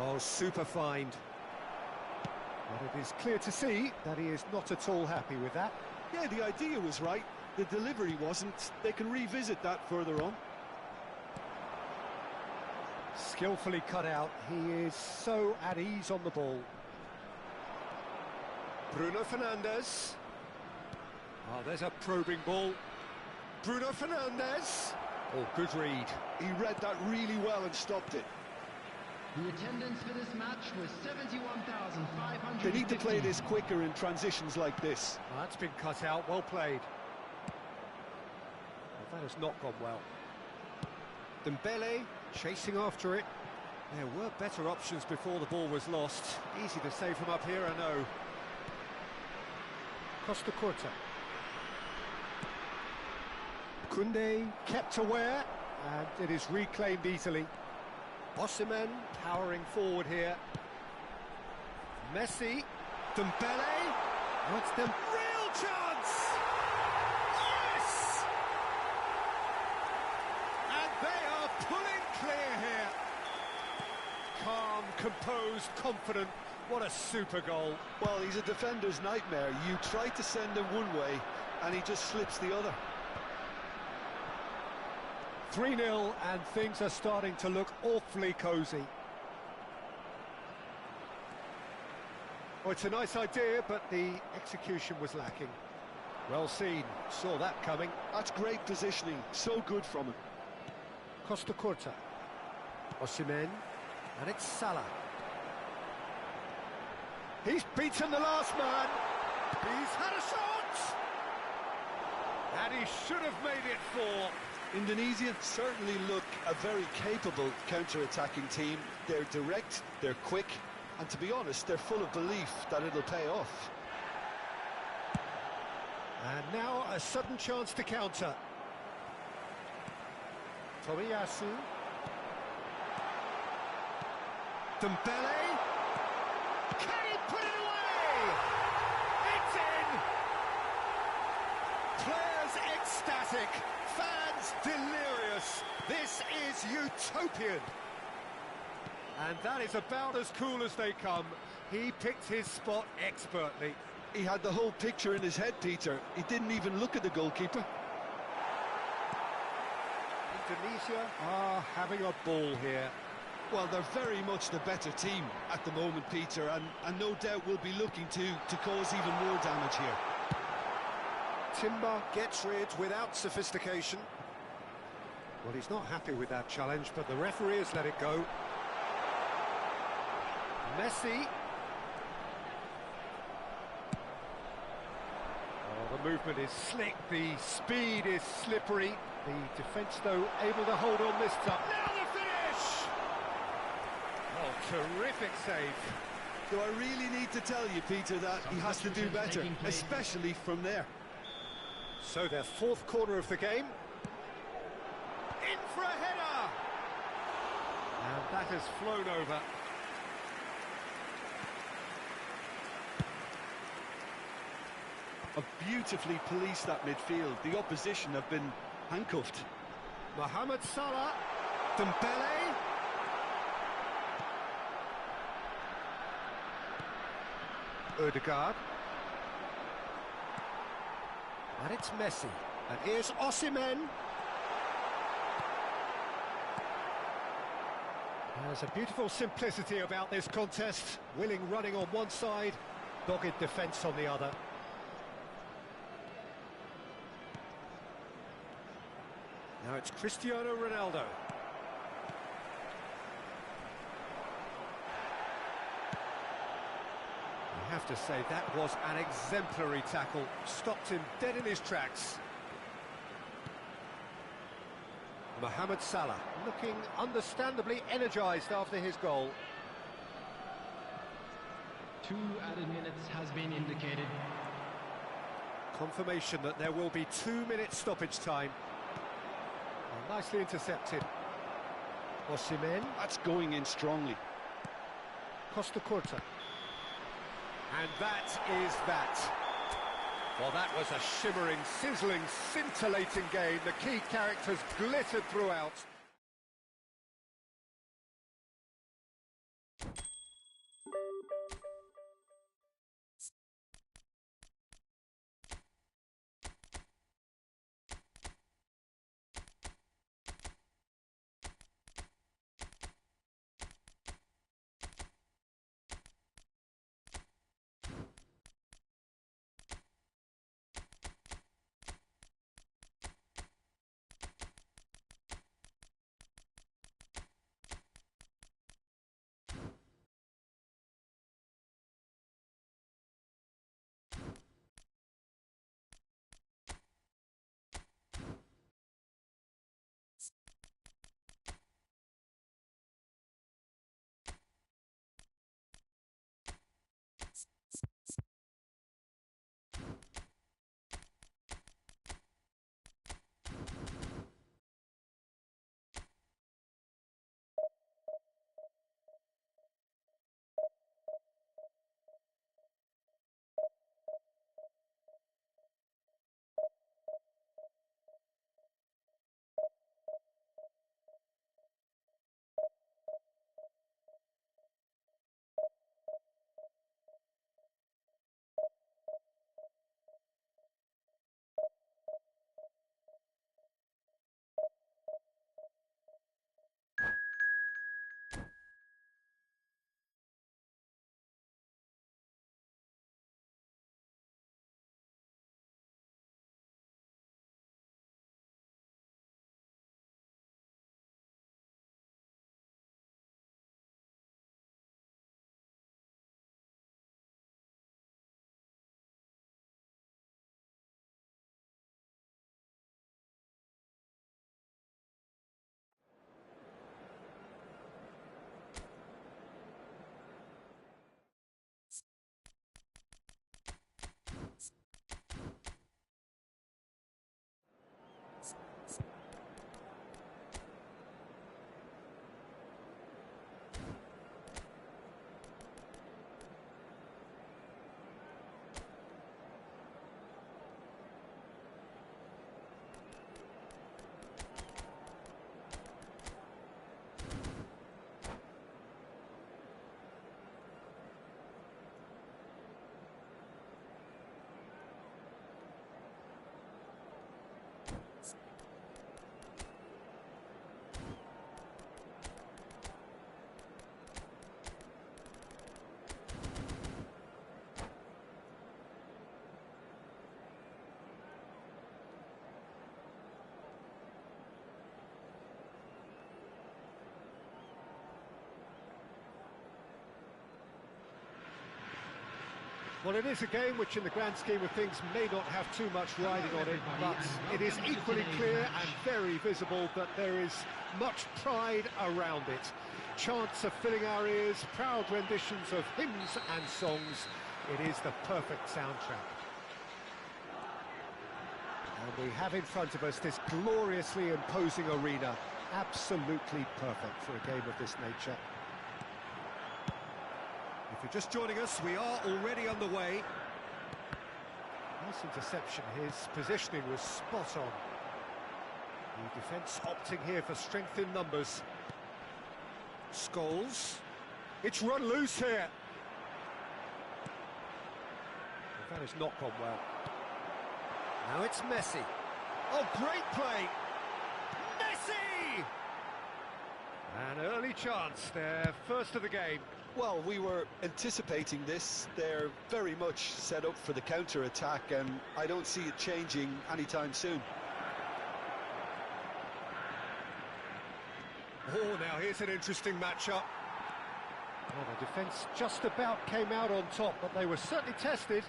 Oh, super find. But it is clear to see that he is not at all happy with that. Yeah, the idea was right. The delivery wasn't. They can revisit that further on. Skillfully cut out. He is so at ease on the ball. Bruno Fernandes. Oh, there's a probing ball. Bruno Fernandes. Oh, good read. He read that really well and stopped it. The attendance for this match was 71,500. They need to play this quicker in transitions like this. Well, that's been cut out, well played. Well, that has not gone well. Dembele chasing after it. There were better options before the ball was lost. Easy to save from up here, I know. Costa Curta. Koundé kept aware, and it is reclaimed easily. Osimen powering forward here. Messi. Dembele. What's the real chance? Yes! And they are pulling clear here. Calm, composed, confident. What a super goal. Well, he's a defender's nightmare. You try to send him one way, and he just slips the other. 3-0, and things are starting to look awfully cosy. Oh, it's a nice idea, but the execution was lacking. Well seen, saw that coming. That's great positioning, so good from him. Costa Curta. Osimen, and it's Salah. He's beaten the last man. He's had a shot! And he should have made it 4. Indonesia certainly look a very capable counter-attacking team. They're direct, they're quick, and to be honest, they're full of belief that it'll pay off. And now a sudden chance to counter. Tomiyasu. Dembele. Can he put it away? It's in! Players ecstatic. Fans delirious. This is utopian. And that is about as cool as they come. He picked his spot expertly. He had the whole picture in his head, Peter. He didn't even look at the goalkeeper. Indonesia are having a ball here. Well, they're very much the better team at the moment, Peter, and no doubt will be looking to cause even more damage here. Timber gets rid without sophistication. Well, he's not happy with that challenge, but the referee has let it go. Messi. Oh, the movement is slick, the speed is slippery. The defence, though, able to hold on this time. Now the finish! Oh, terrific save. Do I really need to tell you, Peter, that he has to do better, especially from there? So their fourth corner of the game. In for a header! And that has flown over. Have beautifully policed that midfield. The opposition have been handcuffed. Mohamed Salah. Dembele. Odegaard. And it's Messi. And here's Osimen. There's a beautiful simplicity about this contest. Willing running on one side, dogged defence on the other. Now it's Cristiano Ronaldo. I have to say, that was an exemplary tackle. Stopped him dead in his tracks. Mohamed Salah, looking understandably energised after his goal. 2 added minutes has been indicated. Confirmation that there will be 2-minute stoppage time. Well, nicely intercepted. Osimen. That's going in strongly. Costa Curta. And that is that. Well, that was a shimmering, sizzling, scintillating game. The key characters glittered throughout. Well, it is a game which, in the grand scheme of things, may not have too much riding on it, but it is equally clear and very visible that there is much pride around it. Chants are filling our ears, proud renditions of hymns and songs. It is the perfect soundtrack. And we have in front of us this gloriously imposing arena. Absolutely perfect for a game of this nature. If you're just joining us, we are already underway. Nice interception. His positioning was spot on. The defence opting here for strength in numbers. Scholes. It's run loose here. Well, that has not gone well. Now it's Messi. Oh, great play! Messi! An early chance, their first of the game. Well, we were anticipating this. They're very much set up for the counter-attack, and I don't see it changing anytime soon. Oh, now here's an interesting matchup. Well, the defence just about came out on top, but they were certainly tested.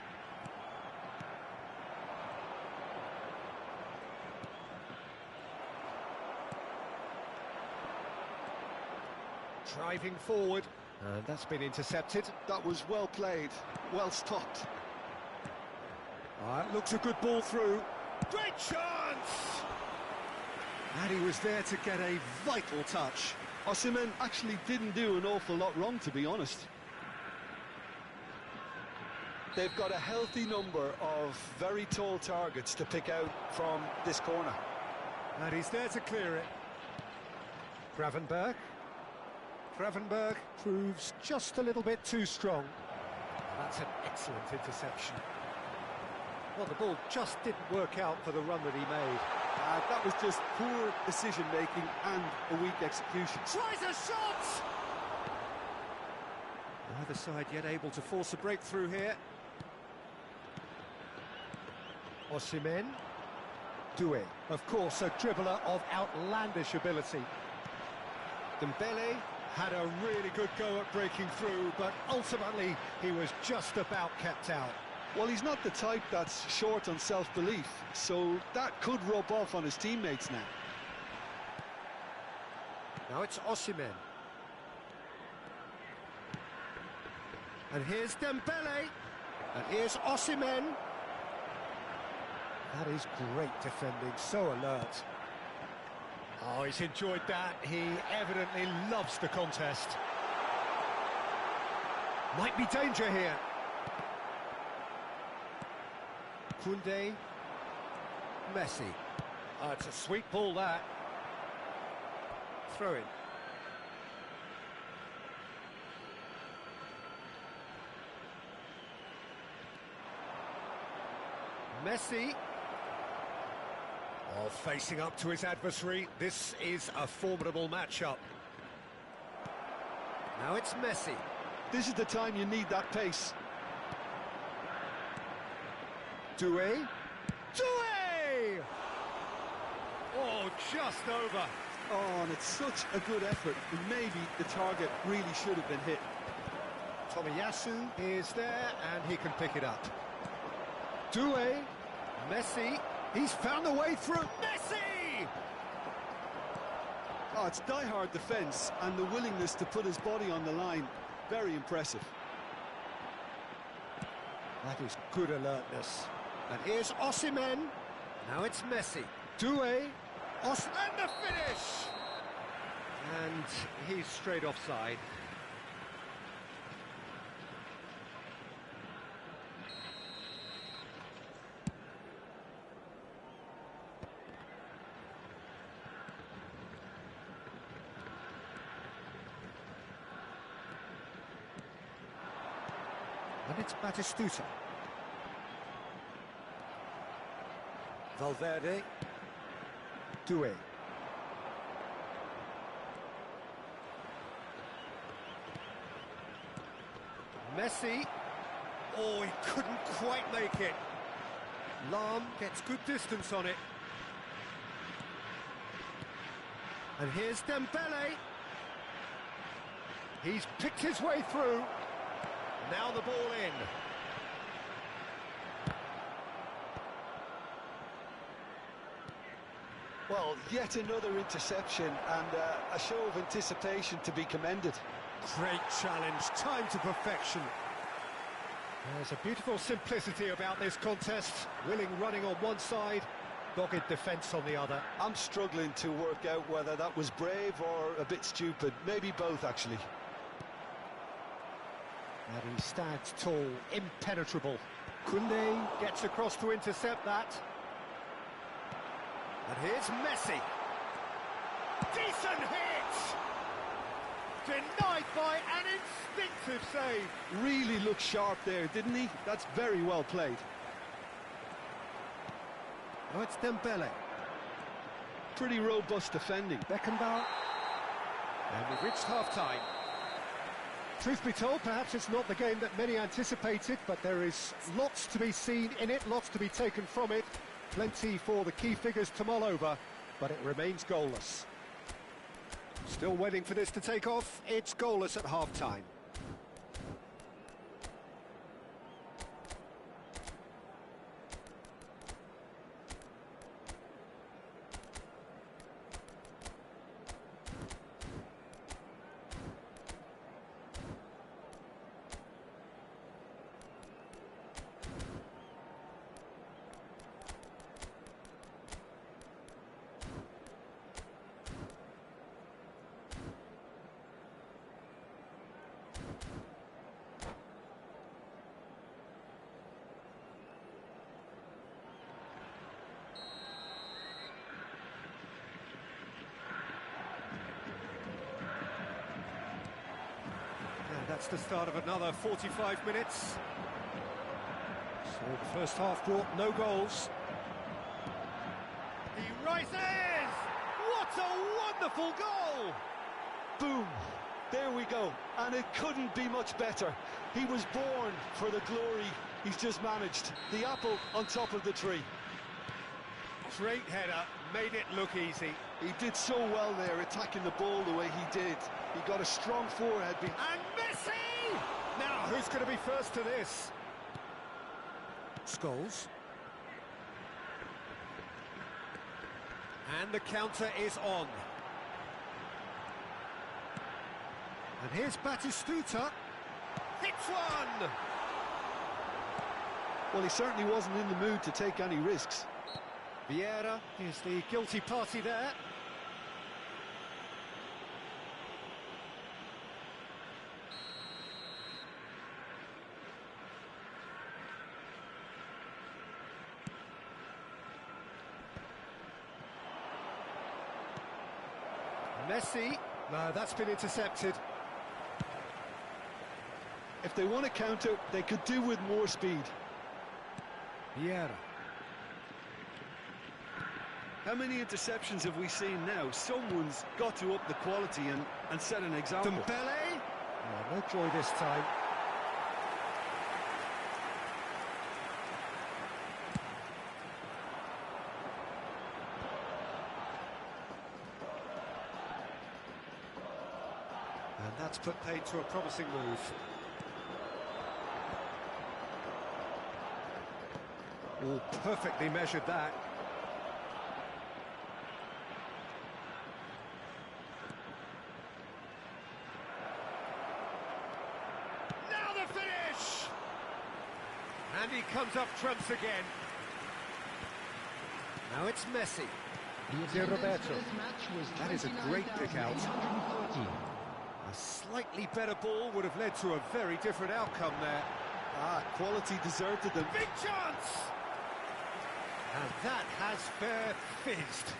Driving forward. And that's been intercepted. That was well played, well stopped. That looks a good ball through. Great chance! And he was there to get a vital touch. Osimen actually didn't do an awful lot wrong, to be honest. They've got a healthy number of very tall targets to pick out from this corner. And he's there to clear it. Gravenberg. Gravenberg proves just a little bit too strong. That's an excellent interception. Well, the ball just didn't work out for the run that he made. That was just poor decision-making and a weak execution. Tries a shot! Neither side yet able to force a breakthrough here. Osimen. Doué. Of course, a dribbler of outlandish ability. Dembele had a really good go at breaking through, but ultimately he was just about kept out. Well, he's not the type that's short on self-belief, so that could rub off on his teammates now. Now it's Osimen. And here's Dembele. And here's Osimen. That is great defending, so alert. Oh, he's enjoyed that. He evidently loves the contest. Might be danger here. Koundé. Messi. Oh, it's a sweet ball, that. Throw in. Messi. Oh, facing up to his adversary. This is a formidable matchup. Now it's Messi. This is the time you need that pace. Doué. Doué! Oh, just over. Oh, and it's such a good effort. Maybe the target really should have been hit. Tomiyasu is there, and he can pick it up. Doué. Messi. He's found a way through. Messi! Oh, it's die-hard defence and the willingness to put his body on the line. Very impressive. That is good alertness. And here's Osimen. Now it's Messi. Doué. And the finish! And he's straight offside. And it's Batistuta. Valverde. Doué. Messi. Oh, he couldn't quite make it. Lam gets good distance on it. And here's Dembele. He's picked his way through. Now the ball in. Well, yet another interception and a show of anticipation to be commended. Great challenge, time to perfection. There's a beautiful simplicity about this contest. Willing running on one side, dogged defence on the other. I'm struggling to work out whether that was brave or a bit stupid. Maybe both, actually. And he stands tall, impenetrable. Koundé gets across to intercept that. And here's Messi. Decent hit! Denied by an instinctive save. Really looked sharp there, didn't he? That's very well played. Oh, it's Dembele. Pretty robust defending. Beckenbauer. And we've reached half-time. Truth be told, perhaps it's not the game that many anticipated, but there is lots to be seen in it, lots to be taken from it. Plenty for the key figures to mull over, but it remains goalless. Still waiting for this to take off. It's goalless at half-time. And that's the start of another 45 minutes. So the first half brought no goals. He rises! What a wonderful goal! Boom! There we go. And it couldn't be much better. He was born for the glory he's just managed. The apple on top of the tree. Great header, made it look easy. He did so well there, attacking the ball the way he did. He got a strong forehead. And Messi! Now, who's going to be first to this? Scholes. And the counter is on. And here's Batistuta. Hits one! Well, he certainly wasn't in the mood to take any risks. Vieira is the guilty party there. Messi. No, that's been intercepted. If they want to counter, they could do with more speed. Vieira. How many interceptions have we seen now? Someone's got to up the quality and set an example. Dembele. Oh, no joy this time. And that's put paid to a promising move. Oh, perfectly measured that. Now the finish! And he comes up trumps again. Now it's Messi. Dear Roberto. That is a great kick out. A slightly better ball would have led to a very different outcome there. Quality deserted them. Big chance! And that has fair fizzed.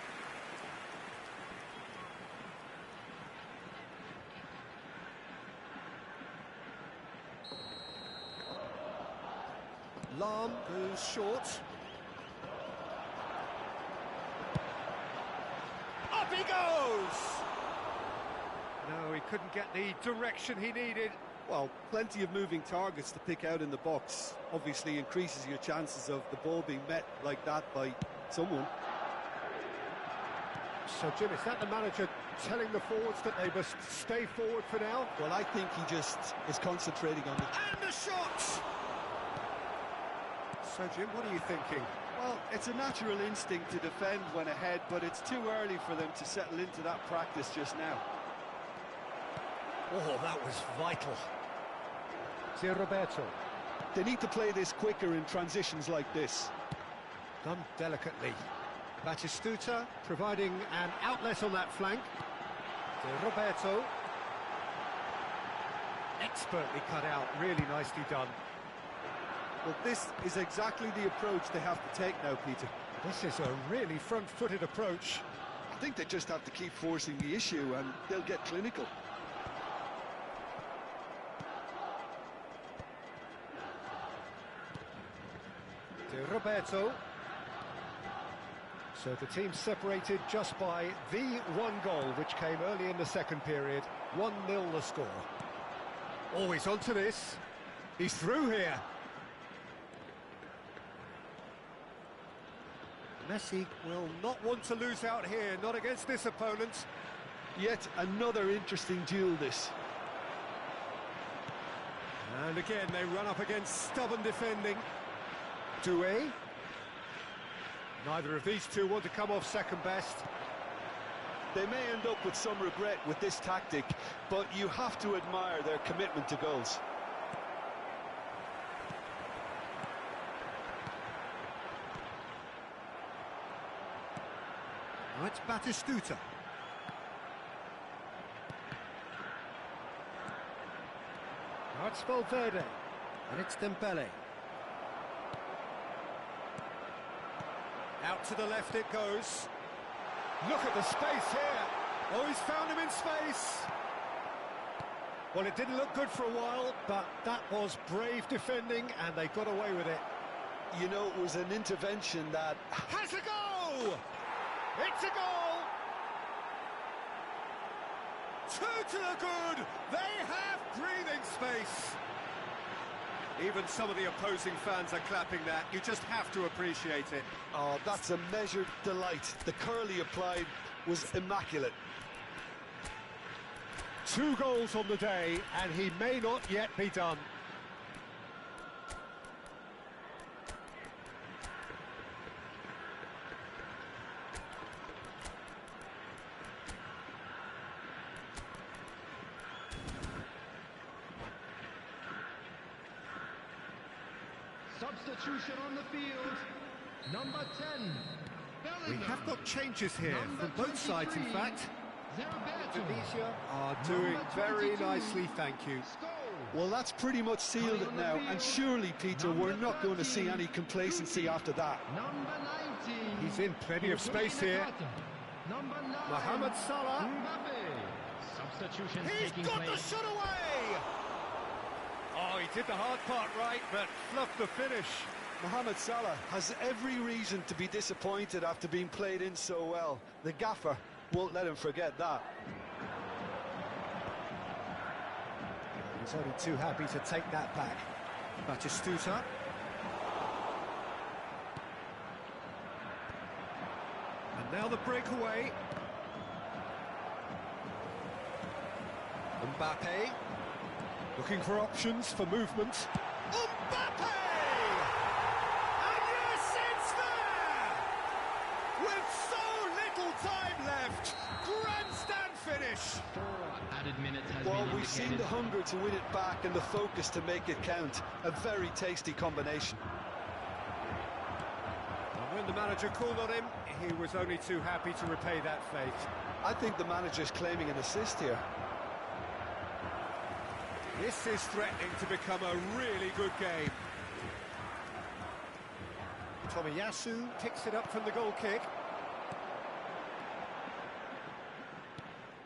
Lam goes short. Up he goes! No, he couldn't get the direction he needed. Well, plenty of moving targets to pick out in the box. Obviously increases your chances of the ball being met like that by someone. So, Jim, is that the manager telling the forwards that they must stay forward for now? Well, I think he just is concentrating on it. And the shot! So, Jim, what are you thinking? Well, it's a natural instinct to defend when ahead, but it's too early for them to settle into that practice just now. Oh, that was vital. To Roberto. They need to play this quicker in transitions like this. Done delicately. Batistuta providing an outlet on that flank. To Roberto. Expertly cut out, really nicely done. Well, this is exactly the approach they have to take now, Peter. This is a really front-footed approach. I think they just have to keep forcing the issue and they'll get clinical. To Roberto. So the team separated just by the one goal, which came early in the second period. 1-0 the score. Always onto this. He's through here. Messi will not want to lose out here, not against this opponent. Yet another interesting duel, this. And again, they run up against stubborn defending. Doué. Neither of these two want to come off second best. They may end up with some regret with this tactic, but you have to admire their commitment to goals. Now it's Batistuta. Now it's Valverde. And it's Dembele. Out to the left it goes. Look at the space here. Oh, he's found him in space. Well, it didn't look good for a while, but that was brave defending, and they got away with it. You know, it was an intervention that... Has a goal! It's a goal! 2 to the good! They have breathing space! Even some of the opposing fans are clapping that. You just have to appreciate it. Oh, that's a measured delight. The curl he applied was immaculate. 2 goals on the day, and he may not yet be done. Substitution on the field. Number 10. We have got changes here from both sides, in fact. Tunisia are doing very nicely, thank you. Well, that's pretty much sealed it now, and surely, Peter, we're not going to see any complacency after that. Number 19. He's in plenty of space here. Number 9. Mohamed Salah. Mbappe. Substitution He's taking got the place. shot away! Oh, he did the hard part right, but fluffed the finish. Mohamed Salah has every reason to be disappointed after being played in so well. The gaffer won't let him forget that. He's only too happy to take that back. Batistuta. And now the breakaway. Mbappe. Looking for options for movement. Mbappe! And yes, it's there! With so little time left. Grandstand finish. 4 added minutes has Well, been we've seen indicated. the hunger to win it back and the focus to make it count. A very tasty combination. And when the manager called on him, he was only too happy to repay that faith. I think the manager's claiming an assist here. This is threatening to become a really good game. Tomiyasu picks it up from the goal kick.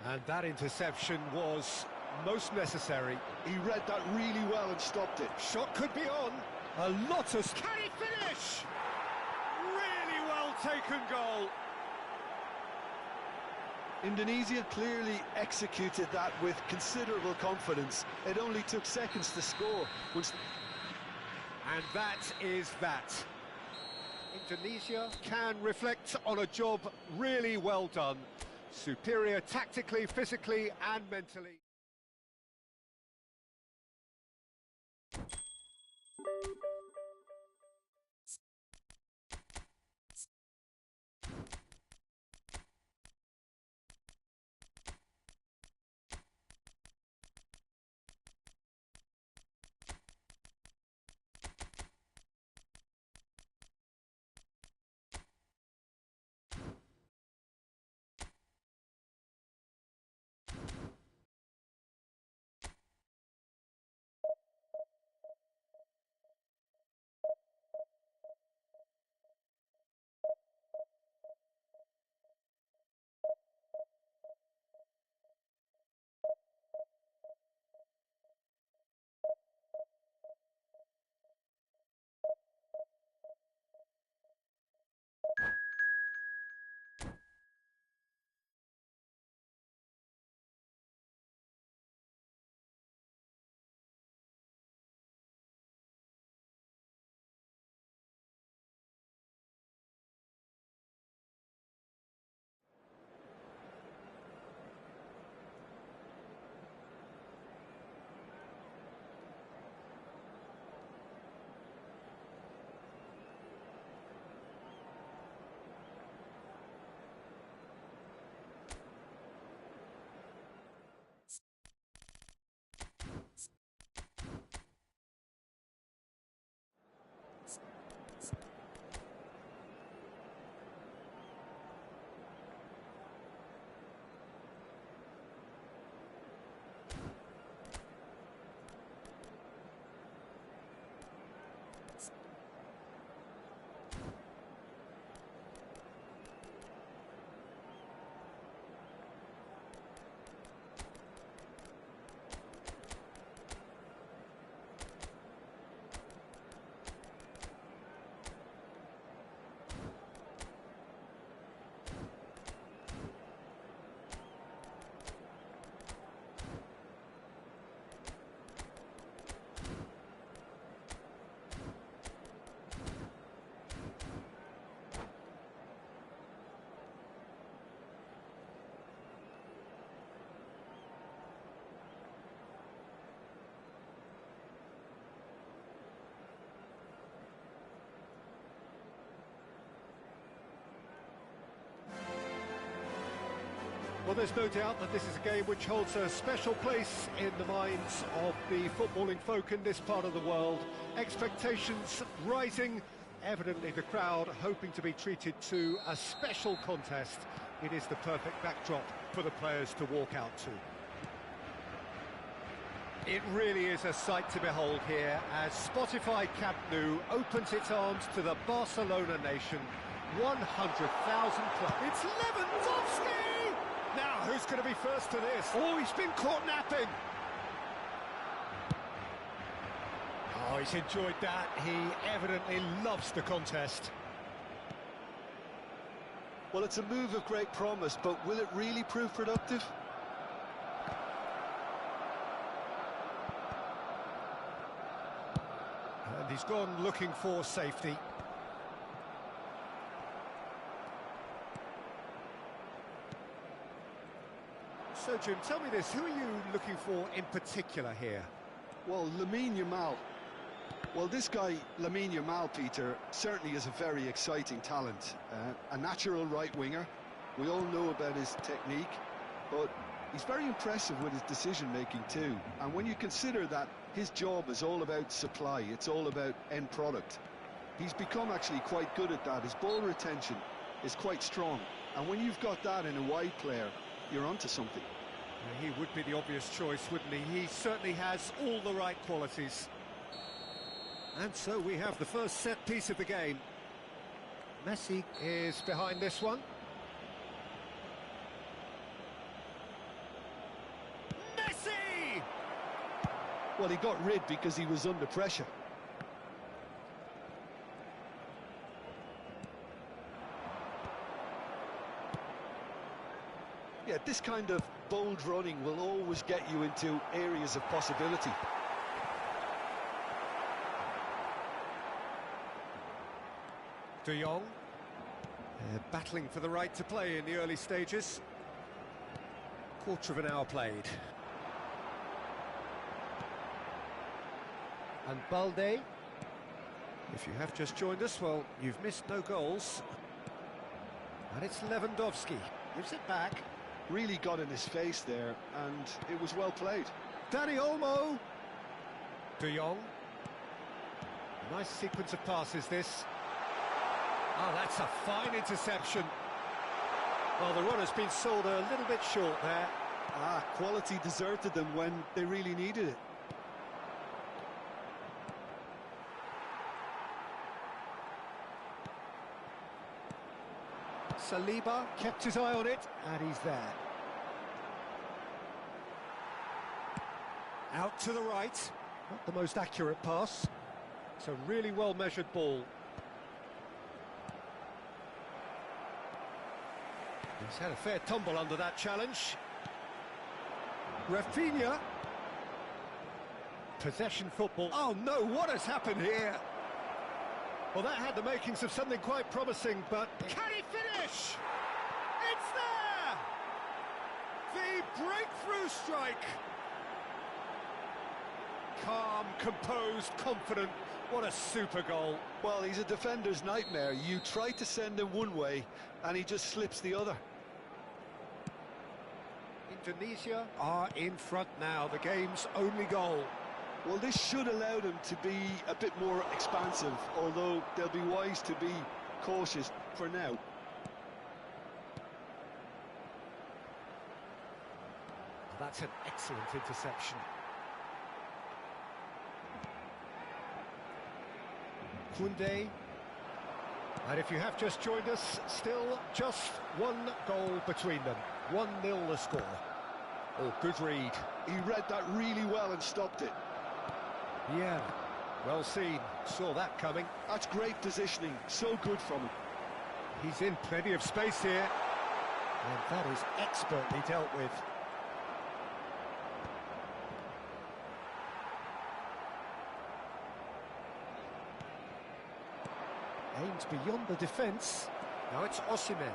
And that interception was most necessary. He read that really well and stopped it. Shot could be on. A lot of... Can he finish? Really well taken goal. Indonesia clearly executed that with considerable confidence. It only took seconds to score. And that is that. Indonesia can reflect on a job really well done. Superior tactically, physically and mentally. Well, there's no doubt that this is a game which holds a special place in the minds of the footballing folk in this part of the world. Expectations rising, evidently the crowd hoping to be treated to a special contest. It is the perfect backdrop for the players to walk out to. It really is a sight to behold here as Spotify Camp Nou opens its arms to the Barcelona nation. 100,000 plus. It's Lewandowski! Now, who's going to be first to this? Oh, he's been caught napping. Oh, he's enjoyed that. He evidently loves the contest. Well, it's a move of great promise, but will it really prove productive? And he's gone looking for safety. So, Jim, tell me this, who are you looking for in particular here? Well, Lamine Yamal. Well, this guy, Lamine Yamal, Peter, certainly is a very exciting talent. A natural right winger. We all know about his technique, but he's very impressive with his decision-making too. And when you consider that his job is all about supply, it's all about end product, he's become actually quite good at that. His ball retention is quite strong. And when you've got that in a wide player, you're onto something. He would be the obvious choice, wouldn't he? He certainly has all the right qualities. And so we have the first set piece of the game. Messi is behind this one. Messi! Well, he got rid because he was under pressure. Yeah, this kind of bold running will always get you into areas of possibility. De Jong, battling for the right to play in the early stages. Quarter of an hour played. And Balde. If you have just joined us, well, you've missed no goals. And it's Lewandowski. Gives it back. Really got in his face there, and it was well played. Dani Olmo. De Jong. Nice sequence of passes, this. Oh, that's a fine interception. Well, the run has been sold a little bit short there. Quality deserted them when they really needed it. Saliba kept his eye on it, and he's there. Out to the right. Not the most accurate pass. It's a really well-measured ball. He's had a fair tumble under that challenge. Rafinha. Possession football. Oh no, what has happened here? Well, that had the makings of something quite promising, but can he finish? It's there! The breakthrough strike. Calm, composed, confident. What a super goal. Well, he's a defender's nightmare. You try to send him one way, and he just slips the other. Indonesia are in front now, the game's only goal. Well, this should allow them to be a bit more expansive, although they'll be wise to be cautious for now. That's an excellent interception. Koundé. And if you have just joined us, still just one goal between them. 1-0 the score. Oh, good read. He read that really well and stopped it. Yeah, well seen. Saw that coming. That's great positioning. So good from him. He's in plenty of space here. And that is expertly dealt with. Aims beyond the defence. Now it's Osimen.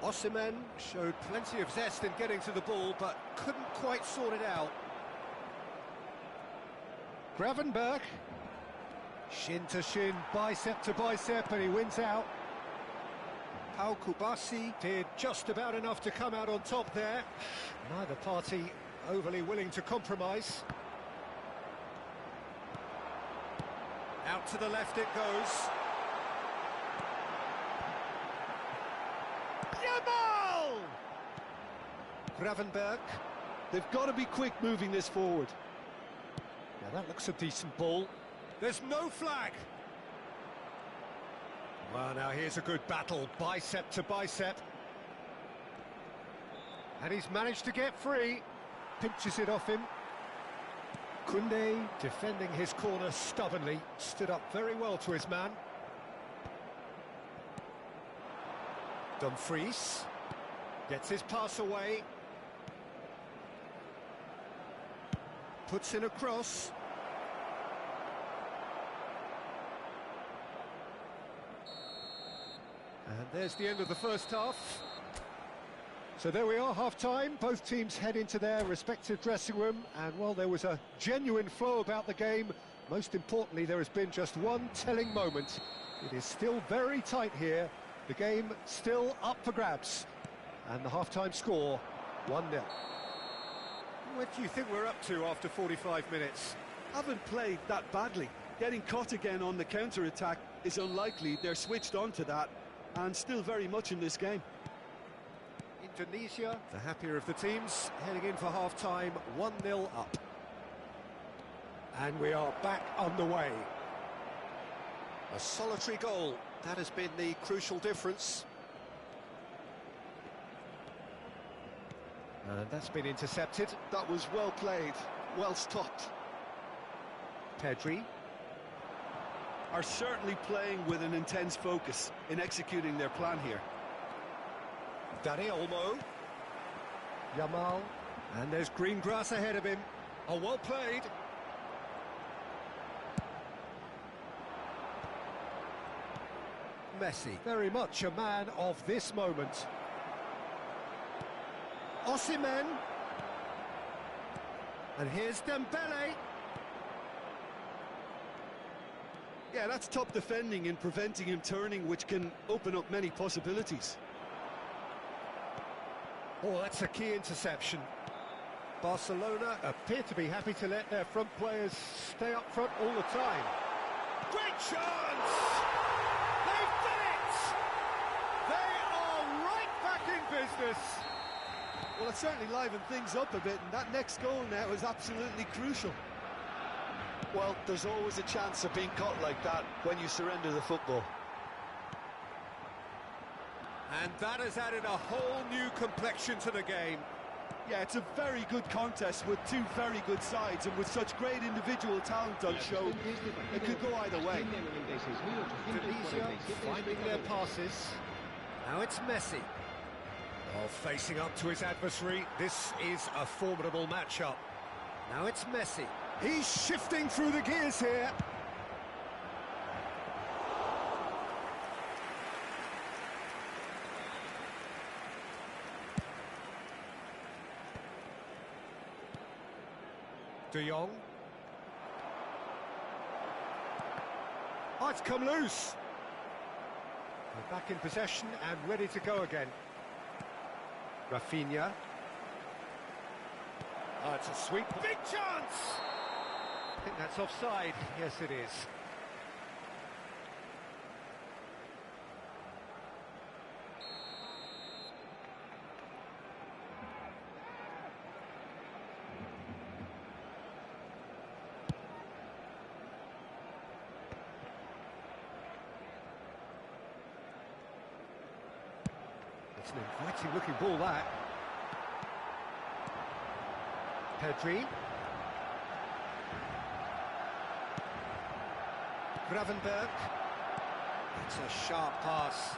Osimen showed plenty of zest in getting to the ball, but couldn't quite sort it out. Gravenberg. Shin to shin, bicep to bicep, and he wins out. Kubasi did just about enough to come out on top there. Neither party overly willing to compromise. Out to the left it goes. Yamal! Gravenberg. They've got to be quick moving this forward. Now that looks a decent ball. There's no flag. Well, now here's a good battle, bicep to bicep. And he's managed to get free. Pinches it off him. Koundé defending his corner stubbornly. Stood up very well to his man. Dumfries gets his pass away. Puts in a cross. And there's the end of the first half. So there we are, half-time. Both teams head into their respective dressing room. And, well, there was a genuine flow about the game. Most importantly, there has been just one telling moment. It is still very tight here. The game still up for grabs. And the half-time score, 1-0. What do you think we're up to after 45 minutes? Haven't played that badly. Getting caught again on the counter-attack is unlikely. They're switched on to that. And still very much in this game. Indonesia, the happier of the teams, heading in for half-time, 1-0 up. And we are back underway. A solitary goal, that has been the crucial difference. And that's been intercepted. That was well played, well stopped. Pedri. Are certainly playing with an intense focus in executing their plan here. Dani Olmo. Yamal. And there's green grass ahead of him. Oh, well played. Messi, very much a man of this moment. Osimen. And here's Dembele. Yeah, that's top defending and preventing him turning, which can open up many possibilities. Oh, that's a key interception. Barcelona appear to be happy to let their front players stay up front all the time. Great chance! They've done it! They are right back in business. Well, it certainly livened things up a bit, and that next goal now is absolutely crucial. Well, there's always a chance of being caught like that when you surrender the football. And that has added a whole new complexion to the game. Yeah, it's a very good contest with two very good sides, and with such great individual talent on show, it could go either way. Indonesia finding their passes. Now it's Messi. Oh, facing up to his adversary. This is a formidable matchup. Now it's Messi. He's shifting through the gears here. De Jong. Oh, it's come loose. We're back in possession and ready to go again. Rafinha. Oh, it's a sweet, big chance! I think that's offside. Yes, it is. It's an inviting looking ball, that. Pedri. Gravenberg. It's a sharp pass.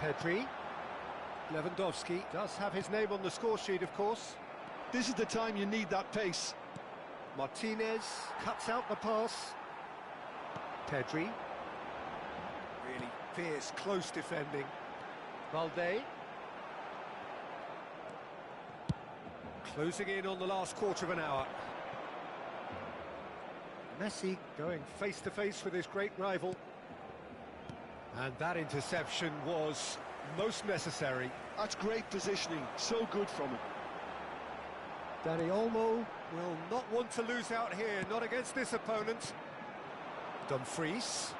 Pedri. Lewandowski does have his name on the score sheet, of course. This is the time you need that pace. Martinez cuts out the pass. Pedri. Really fierce, close defending. Valde. Closing in on the last quarter of an hour. Messi going face-to-face with his great rival. And that interception was most necessary. That's great positioning, so good from him. Danny Olmo will not want to lose out here, not against this opponent. Dumfries.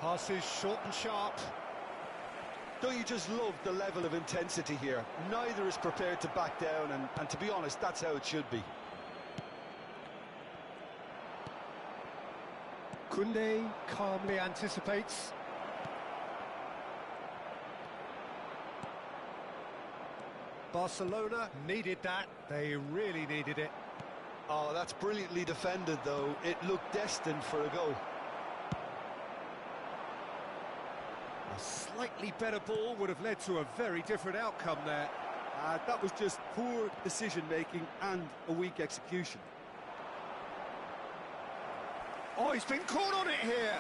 Passes short and sharp. Don't you just love the level of intensity here? Neither is prepared to back down, and to be honest, that's how it should be. Koundé calmly anticipates. Barcelona needed that. They really needed it. Oh, that's brilliantly defended, though. It looked destined for a goal. A slightly better ball would have led to a very different outcome there. That was just poor decision-making and a weak execution. Oh, he's been caught on it here.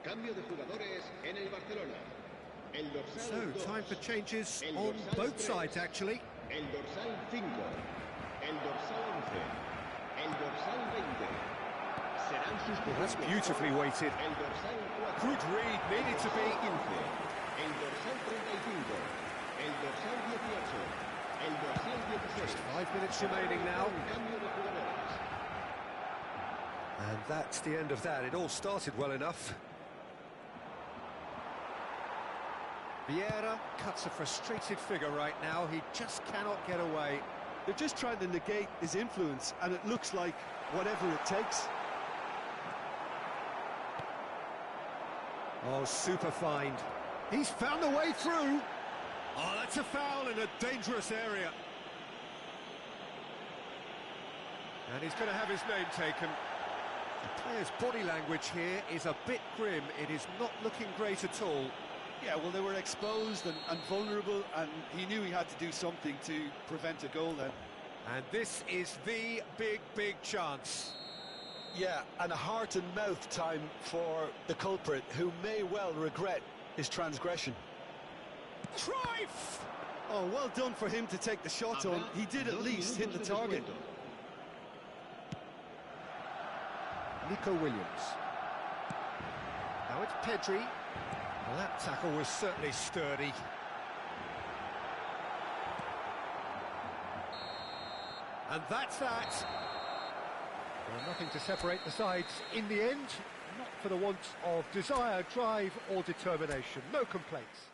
Cambio de jugadores en el Barcelona. El dorsal So, 2. time for changes El on dorsal both 3. sides, actually. El dorsal 5. El dorsal 11. El dorsal 20. Serán sustituidos. That's beautifully weighted. El dorsal 4. Good read, needed to be. 15. El dorsal 35. El dorsal 18. El dorsal 16. Just 5 minutes remaining now. Un cambio de jugadores. And that's the end of that. It all started well enough. Vieira cuts a frustrated figure right now. He just cannot get away. They're just trying to negate his influence, and it looks like whatever it takes. Oh, super find. He's found a way through. Oh, that's a foul in a dangerous area. And he's going to have his name taken. The player's body language here is a bit grim. It is not looking great at all. Yeah, well, they were exposed and vulnerable, and he knew he had to do something to prevent a goal then. And this is the big chance. Yeah, and a heart and mouth time for the culprit, who may well regret his transgression. Cruyff! Oh, well done for him to take the shot on. He did at least hit the target. Nico Williams. Now it's Pedri. Well, that tackle was certainly sturdy. And that's that. Well, nothing to separate the sides in the end. Not for the want of desire, drive or determination. No complaints.